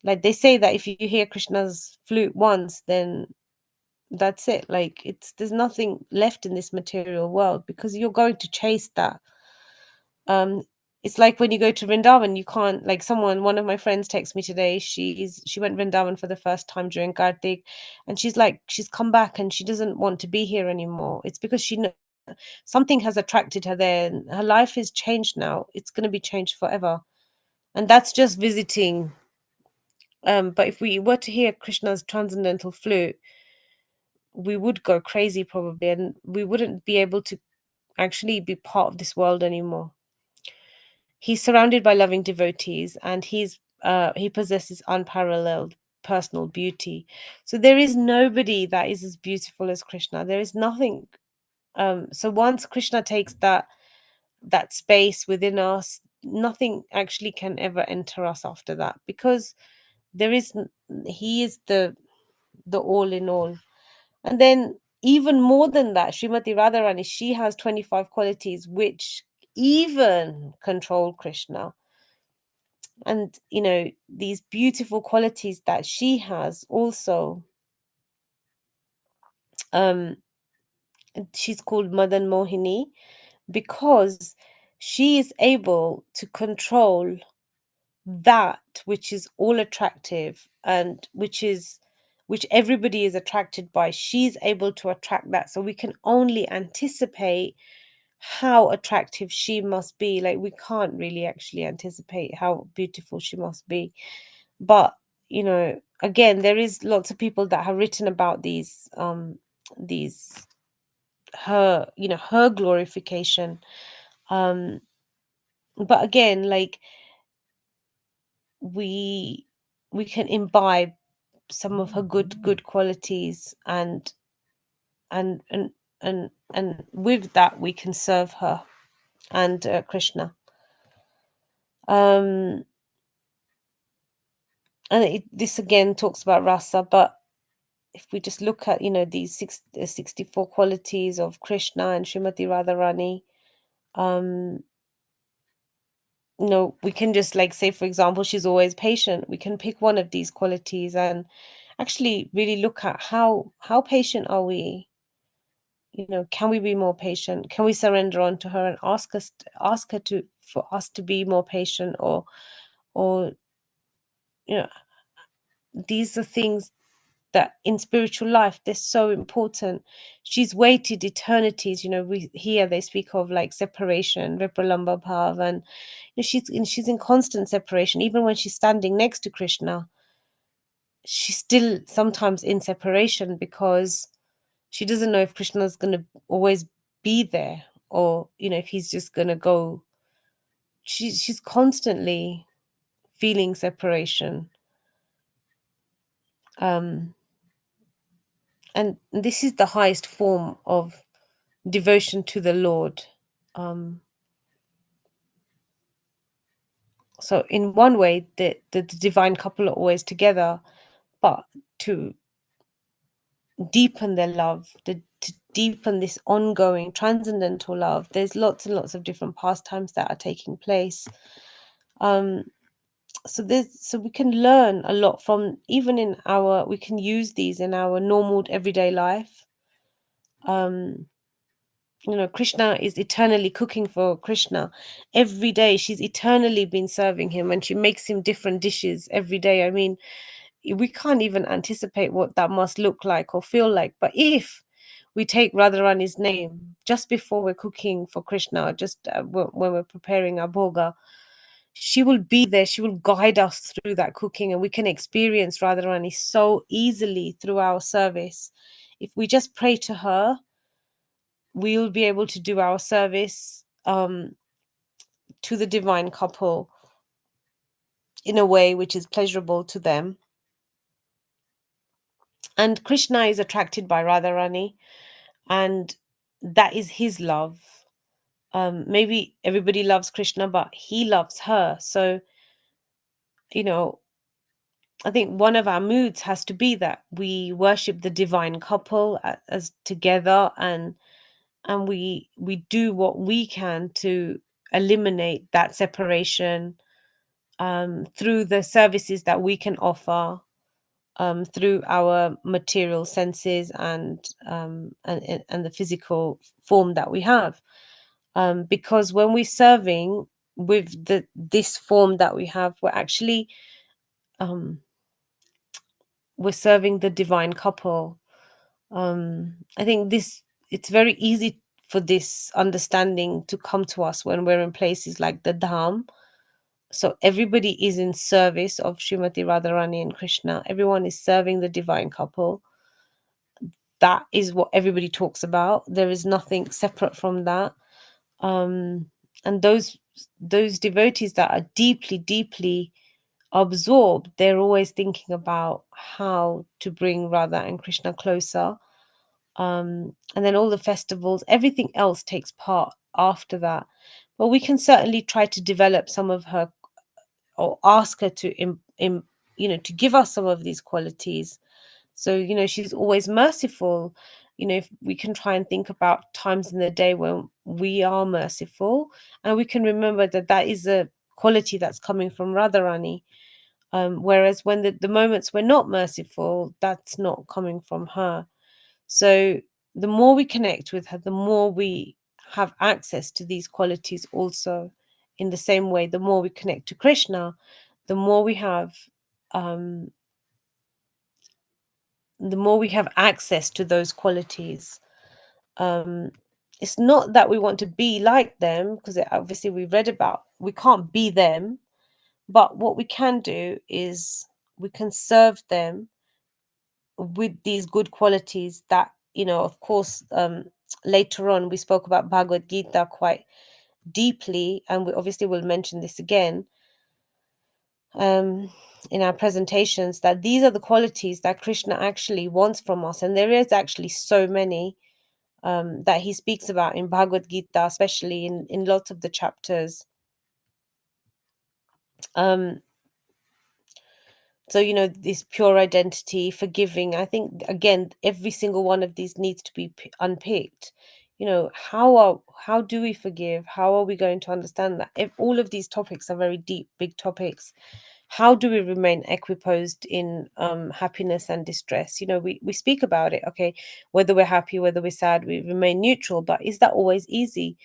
like, they say that if you hear Krishna's flute once, then that's it. Like, there's nothing left in this material world, because you're going to chase that. It's like when you go to Vrindavan, you can't, like, one of my friends texted me today. She went Vrindavan for the first time during Kartik, and she's like, she's come back and she doesn't want to be here anymore. It's because something has attracted her there, and her life is changed now. It's going to be changed forever. And that's just visiting. But if we were to hear Krishna's transcendental flute, we would go crazy probably, and we wouldn't be able to actually be part of this world anymore. He's surrounded by loving devotees, and he possesses unparalleled personal beauty. So there is nobody that is as beautiful as Krishna. There is nothing. So once Krishna takes that space within us, nothing actually can ever enter us after that, because he is the all in all. And then, even more than that, Srimati Radharani, she has 25 qualities which even control Krishna. And these beautiful qualities that she has also, she's called Madan Mohini, because she is able to control that which is all attractive, and which everybody is attracted by. She's able to attract that, so we can only anticipate how attractive she must be. Like, we can't really actually anticipate how beautiful she must be. But again, there is lots of people that have written about these her glorification. But again, like, we can imbibe some of her good qualities, and and and and with that we can serve her and Krishna. And this again talks about rasa, but if we just look at these 64 qualities of Krishna and Srimati Radharani, we can just, like, say, for example, she's always patient. We can pick one of these qualities and actually really look at how patient are we. can we be more patient? Can we surrender on to her and ask her for us to be more patient? Or these are things that in spiritual life they're so important. She's waited eternities. We here they speak of like separation, vipralamba bhav, and she's in constant separation. Even when she's standing next to Krishna, she's still sometimes in separation, because she doesn't know if Krishna's going to always be there, or if he's just going to go. She's constantly feeling separation. And this is the highest form of devotion to the Lord. So in one way, the divine couple are always together, but to deepen their love, to deepen this ongoing transcendental love, there's lots and lots of different pastimes that are taking place. So we can learn a lot from, even we can use these in our normal everyday life. Krishna is eternally cooking for Krishna. Every day she's eternally been serving him, and she makes him different dishes every day. I mean, we can't even anticipate what that must look like or feel like. But if we take Radharani's name just before we're cooking for Krishna, just when we're preparing our bhoga, she will be there. She will guide us through that cooking, and we can experience Radharani so easily through our service. If we just pray to her, we'll be able to do our service to the divine couple in a way which is pleasurable to them. And Krishna is attracted by Radharani, and that is his love. Maybe everybody loves Krishna, but he loves her. So, I think one of our moods has to be that we worship the divine couple as together, and we do what we can to eliminate that separation through the services that we can offer, through our material senses and the physical form that we have. Because when we're serving with this form that we have, we're actually we're serving the divine couple. I think it's very easy for this understanding to come to us when we're in places like the Dham. So everybody is in service of Srimati Radharani and Krishna. Everyone is serving the divine couple. That is what everybody talks about. There is nothing separate from that. And those devotees that are deeply, deeply absorbed, they're always thinking about how to bring Radha and Krishna closer. And then all the festivals, everything else takes part after that. But we can certainly try to develop some of her, or ask her to to give us some of these qualities. So she's always merciful. If we can try and think about times in the day when we are merciful, and we can remember that is a quality that's coming from Radharani. Whereas when the moments we're not merciful, that's not coming from her. So the more we connect with her, the more we have access to these qualities also. In the same way, the more we connect to Krishna, the more we have access to those qualities. It's not that we want to be like them, because obviously we read about we can't be them, but what we can do is we can serve them with these good qualities that, of course, later on we spoke about Bhagavad Gita quite deeply, and we obviously will mention this again in our presentations, that these are the qualities that Krishna actually wants from us. And there is actually so many that he speaks about in Bhagavad Gita, especially in lots of the chapters. So, this pure identity, forgiving, I think, again, every single one of these needs to be unpicked. How do we forgive? How are we going to understand that? If all of these topics are very deep, big topics, how do we remain equiposed in happiness and distress? We speak about it, okay, whether we're happy, whether we're sad, we remain neutral, but is that always easy?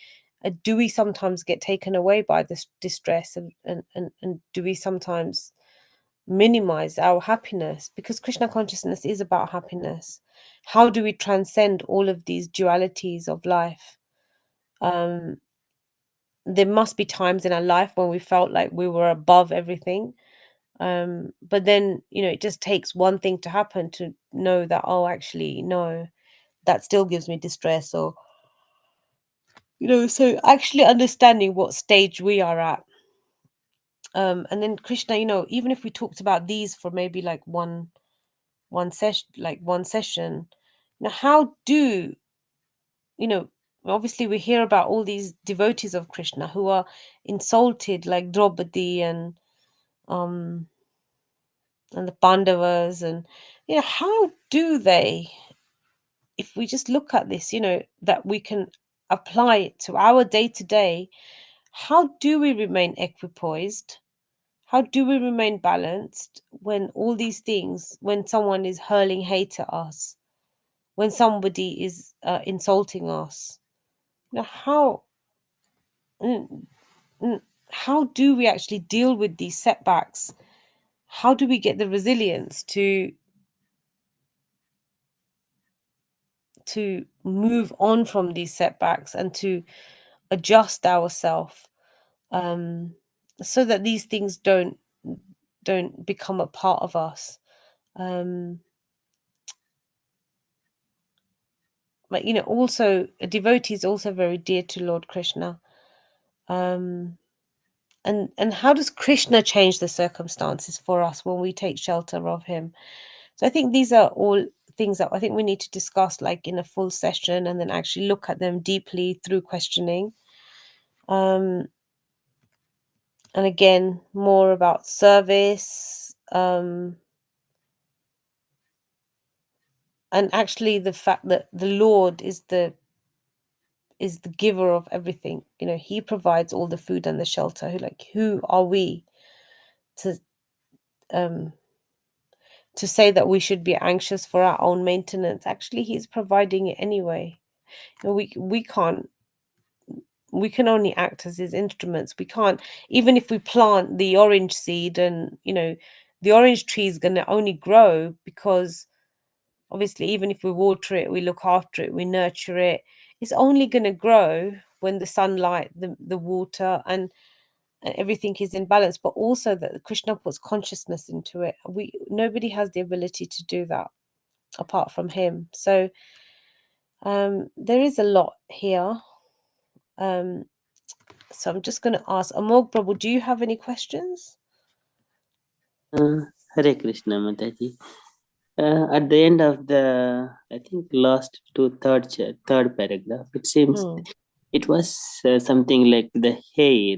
Do we sometimes get taken away by this distress, and do we sometimes minimize our happiness? Because Krishna consciousness is about happiness. How do we transcend all of these dualities of life? There must be times in our life when we felt like we were above everything, but then it just takes one thing to happen to know that, oh, actually no, that still gives me distress. Or so actually understanding what stage we are at. And then Krishna, even if we talked about these for maybe like one session, how do obviously we hear about all these devotees of Krishna who are insulted, like Draupadi and the Pandavas, and how do they, if we just look at this, that we can apply it to our day to day, how do we remain equipoised? How do we remain balanced when all these things, when someone is hurling hate at us, when somebody is insulting us? How mm, how do we actually deal with these setbacks? How do we get the resilience to move on from these setbacks and to adjust ourselves, so that these things don't become a part of us? But also a devotee is also very dear to Lord Krishna. And how does Krishna change the circumstances for us when we take shelter of him? So I think these are all things that I think we need to discuss, like in a full session, and then actually look at them deeply through questioning. And again, more about service, and actually the fact that the Lord is the giver of everything. He provides all the food and the shelter. Who are we to say that we should be anxious for our own maintenance? Actually, he's providing it anyway. We can't. We can only act as his instruments. We can't, even if we plant the orange seed, and the orange tree is going to only grow because obviously, even if we water it, we look after it, we nurture it, it's only going to grow when the sunlight, the water, and everything is in balance. But also that Krishna puts consciousness into it. Nobody has the ability to do that apart from him. So there is a lot here. So I'm just going to ask Amog Prabhu, do you have any questions? Hare Krishna, Mataji. At the end of the, I think, last to third paragraph, it seems it was something like the hair,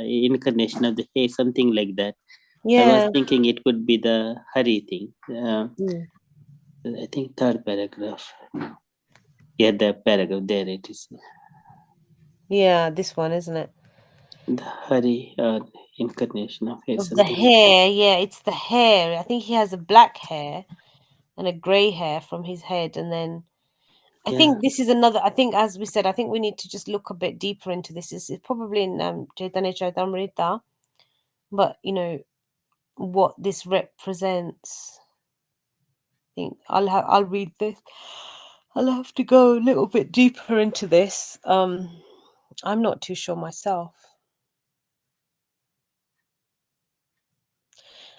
incarnation of the hair, something like that. I was thinking it could be the Hari thing. I think third paragraph. Yeah, the paragraph there it is. Yeah, this one, isn't it? The Hari incarnation of hair. Of the hair, yeah, it's the hair. I think he has a black hair and a grey hair from his head, and then I think this is another. I think, as we said, I think we need to just look a bit deeper into this. It's probably in Chaitanya Ch13-Attachment, but what this represents. I think I'll read this. I'll have to go a little bit deeper into this. I'm not too sure myself.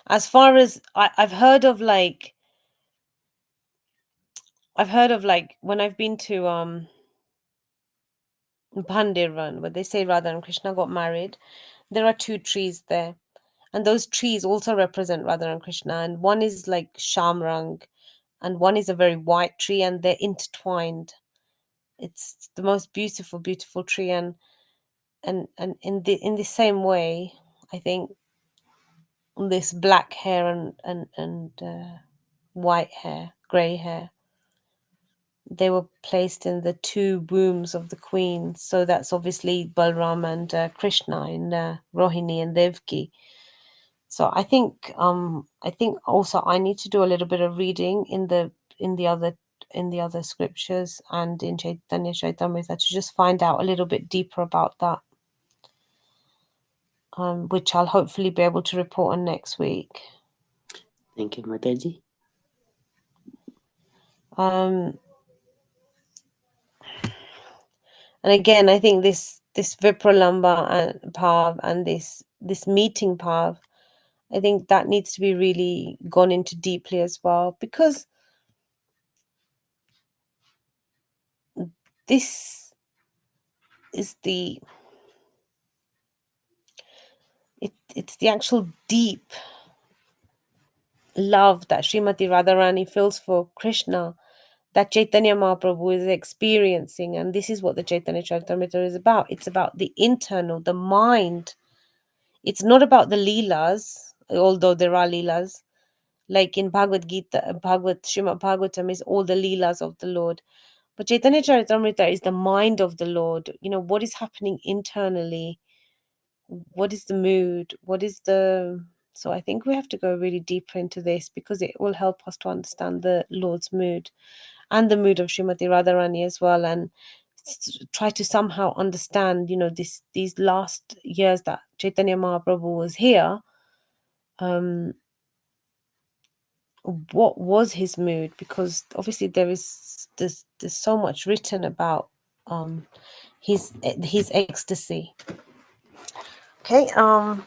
As far as I've heard of, like when I've been to Bhandirvan, where they say Radha and Krishna got married, there are two trees there, and those trees also represent Radha and Krishna, and one is like Shamrang, and one is a very white tree, and they're intertwined. It's the most beautiful, beautiful tree, and in the same way, I think this black hair and white hair, grey hair, they were placed in the two wombs of the queen. So that's obviously Balram and Krishna in Rohini and Devki. So I think also I need to do a little bit of reading in the other scriptures and in Chaitanya Charitamrita to just find out a little bit deeper about that, which I'll hopefully be able to report on next week. Thank you, Mataji. And again, I think this Vipralamba and Pav and this meeting Pav, I think that needs to be really gone into deeply as well, because this is it's the actual deep love that Srimati Radharani feels for Krishna, that Chaitanya Mahaprabhu is experiencing, and this is what the Chaitanya Charitamrita is about. It's about the internal, the mind. It's not about the leelas, although there are leelas. Like in Bhagavad Gita, Srimad Bhagavatam is all the leelas of the Lord. But Chaitanya Charitamrita is the mind of the Lord. What is happening internally? What is the mood? So I think we have to go really deeper into this, because it will help us to understand the Lord's mood and the mood of Srimati Radharani as well, and try to somehow understand, these last years that Chaitanya Mahaprabhu was here, what was his mood? Because obviously there's so much written about his ecstasy. Okay, and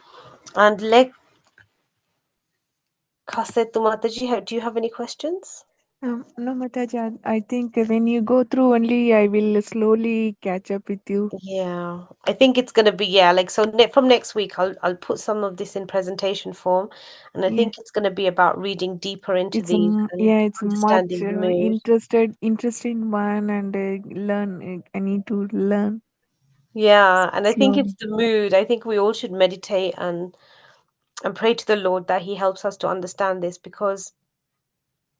Kasetu Mataji, do you have any questions? No, Mataji, I think when you go through only, I will slowly catch up with you. Yeah, I think it's gonna be from next week I'll put some of this in presentation form, and I Yeah. think it's gonna be about reading deeper into It's these and it's much understanding the mood. interesting one, and learn. I need to learn Yeah, and I think it's slowly. the mood. I think we all should meditate and pray to the Lord that He helps us to understand this, because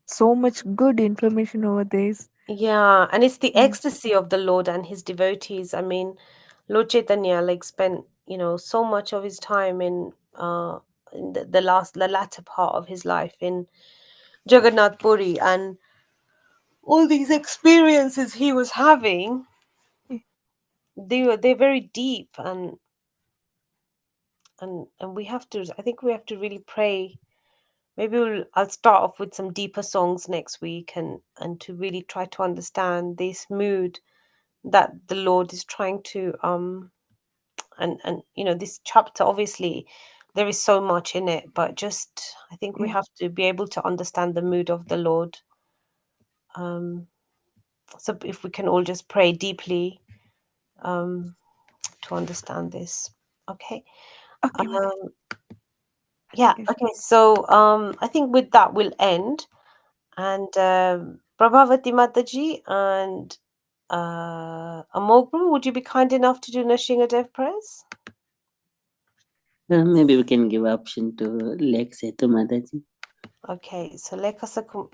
So much good information over this. yeah, and it's the Mm. ecstasy of the Lord and His devotees. I mean, Lord Chaitanya spent so much of his time in the latter part of his life in Jagannath Puri, and all these experiences he was having, Yeah. they're very deep, and we have to, I think we have to really pray. Maybe I'll start off with some deeper songs next week, and to really try to understand this mood that the Lord is trying to and this chapter, obviously there is so much in it, but just I think we Yeah. have to be able to understand the mood of the Lord. So if we can all just pray deeply to understand this. Okay. Okay, Mataji. um Hare yeah, Krishna. okay, so I think with that we'll end, and Prabhavati Mataji and Amogru, would you be kind enough to do Nashingadev prayers? Maybe we can give option to Lake Setu Mataji. Okay, so Lekha Setu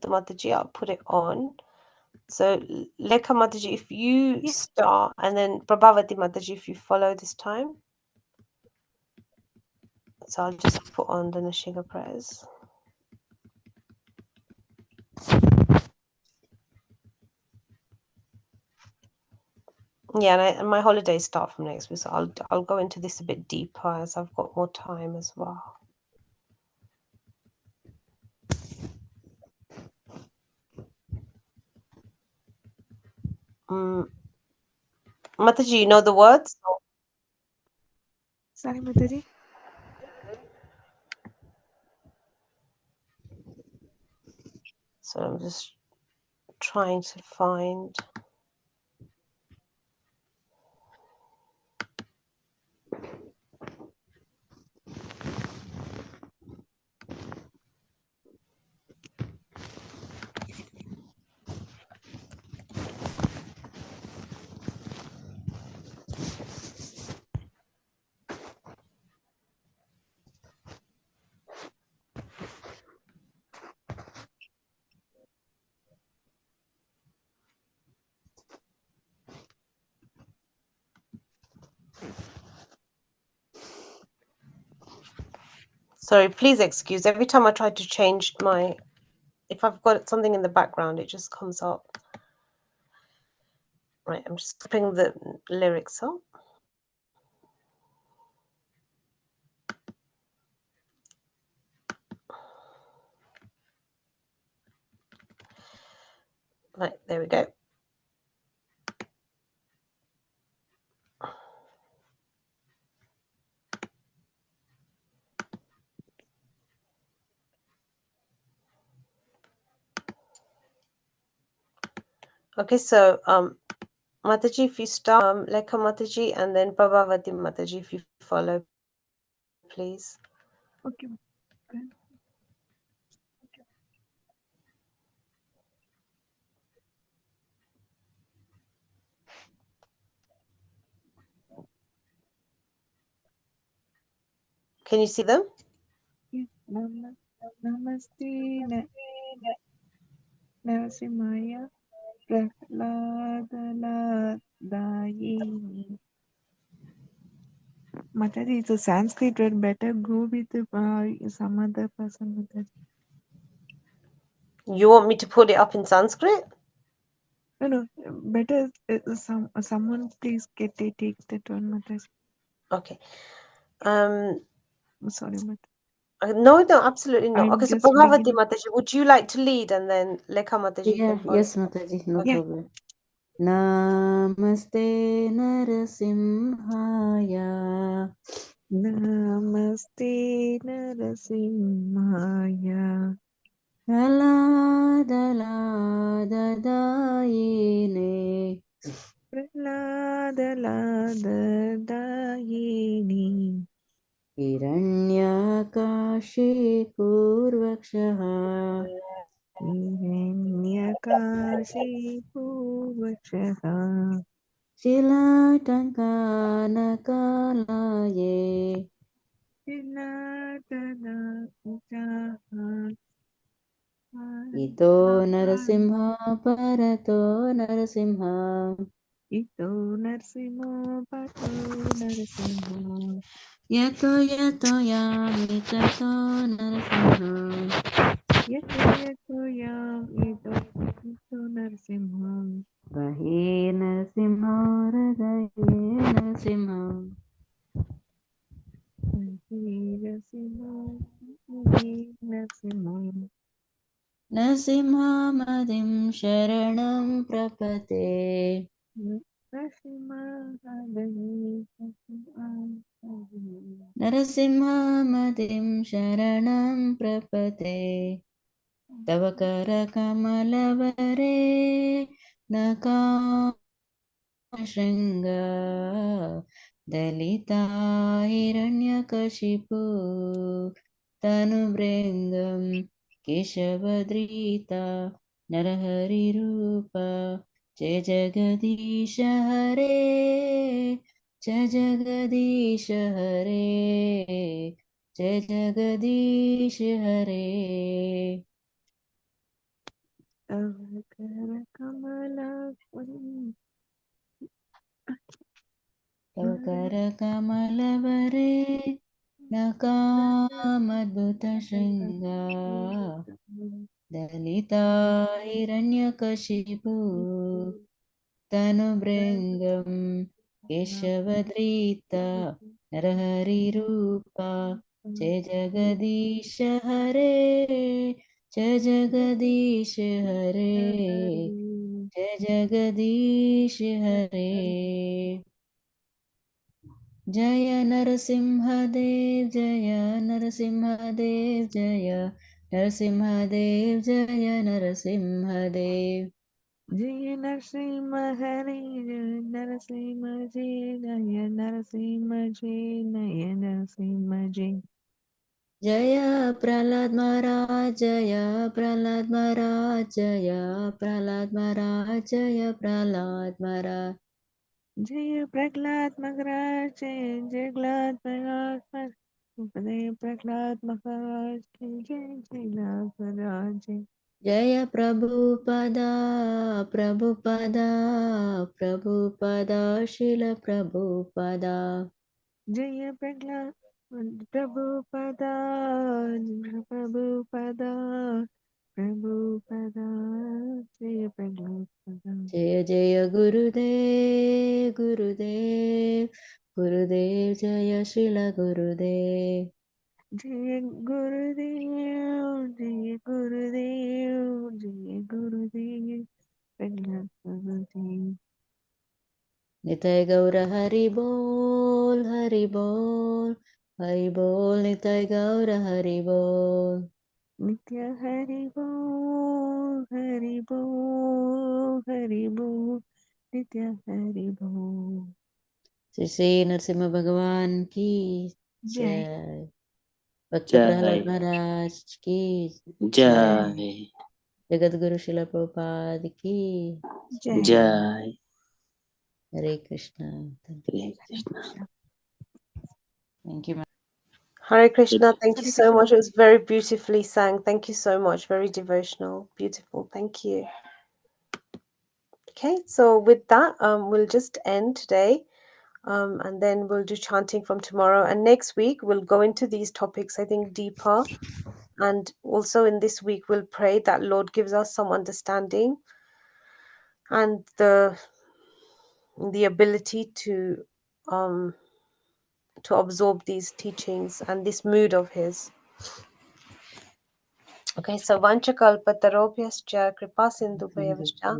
Mataji, I'll put it on. So Lekha Mataji, if you Yeah. start, and then Prabhavati Mataji, if you follow this time. So I'll just put on the Nashinga prayers. Yeah, and my holidays start from next week, so I'll go into this a bit deeper as I've got more time as well. Mataji, you know the words? Sorry, Mataji. So I'm just trying to find. Sorry, please excuse. Every time I try to change my, if I've got something in the background, it just comes up. Right, I'm just putting the lyrics up. Right, there we go. Okay, so Mataji, if you start, Lekha Mataji, and then Prabhavati Mataji, if you follow, please. Okay. Can you see them? Yeah. Namaste Narasimhaya Prahladayini. Mataji, it's a Sanskrit word. Better go with some other person. Mataji. You want me to put it up in Sanskrit? No. Better someone please take that one, Mataji. Okay. Sorry, Mataji. No, absolutely not. I'm Okay, so just Prabhavati beginning. Mataji, would you like to lead, and then Lekha Mataji Yeah, can follow? yes, Mataji, no Okay. problem. Namaste Narasimhaya. Namaste Narasimhaya. Prahladayini. Prahladayini. Hiranyakashi Purvakshah. Hiranyakashi Purvakshah. Shilatankanakalaye. Ito Narasimha Parato Narasimha. Ito Narasimha Pato Narasimha. Yato Yami Tato Narasimha. Yato Yam Ito Narasimha. Bahe Narasimha Hridaye Narasimha. Narasimha. Narasimha Madim Sharanam Prapate. Narasimha Madim Sharanam Prapate. Tavakara Kamalavare Naka Shringa Dalita Hiranyakashipu Tanubringam Keshavadrita Narahari Rupa Jai Jagadisha Hare Jai Jagadisha Hare Jai Jagadisha Hare. Tavakara Kamalavare Nakamadbhuta Shringa Dalita Hiranyakashipu Tanubringam Keshavadrita Narahari Rupa Jai Jagadisha Hare Jai Jagadisha Hare Jai Jagadisha Hare. Jaya Narasimhadev Jaya Narasimhadev Jaya Narasimhadev Jaya Narasimhadev. Jaya Narasimha Hare Jaya Narasimha Jaya Narasimha Jaya Narasimha Jaya. Jaya Prahlad Maharaj Jaya Prahlad Maharaj Jaya Prahlad Maharaj Jaya Prahlad Maharaj. Jaya Prahlad Maharaj Jaya Prahlad Maharaj Jaya Prahlad Maharaj Jaya Prahlad Maharaj. Jaya Prabhupada Prabhupada Prabhupada Srila Prabhupada. Jaya Prahlad Prabhupada, Prabhupada, Prabhupada, Jaya Prabhupada. Jaya Jaya Gurudev, Gurudev, Gurudev Jaya Srila Gurudev. Jaya Gurudev, Jaya Gurudev, Jaya Gurudev, Prabhupada. Nitai Gaura Hari Bol, Hari Bol, Hari Bol, Nitai Gaura Hari Bol. Nitya Hari Bol, Hari Bol, Hari Bol, Nitya Hari Bol. Sri Sri Narasimha Bhagavan ki Jai. jai. Bhakta Jai. Prahlad Maharaj ki Jai. Jagat Guru Srila Prabhupada ki Jai. Jai. Hare Krishna. Hare Krishna. Thank you, ma'am. Hare Krishna, thank you Hare so Krishna. much. It was very beautifully sang. Thank you so much. Very devotional. Beautiful. Thank you. Okay, so with that, we'll just end today. And then we'll do chanting from tomorrow. And next week, we'll go into these topics, I think, deeper. And also in this week, we'll pray that Lord gives us some understanding and the ability to absorb these teachings and this mood of his. Okay, so Vanchakalpatarobhyascha Kripa Sindhubhyavascha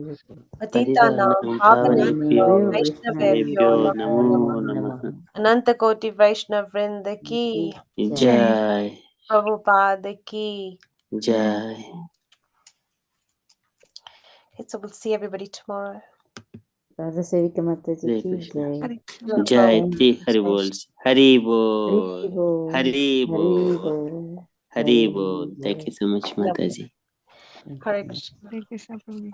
Patitanam Pavanebhyo Vaishnavebhyo Namo Namaha Anantakoti Vaishnav Vrinda Ki Jai. Prabhupada Ki. Jai. Okay, so we'll see everybody tomorrow. Radha Sevika Mataji Hare ki Krishna. jai. Hare Krishna. Jai. Thank Three you Hari so Bols. Hari Bol. Hari Bol. Hari Hari Bol. Bol. Hari Bol. Thank you so much, Lovely. Mataji. Thank Hare you. Krishna. Hare Krishna, Prabhuji.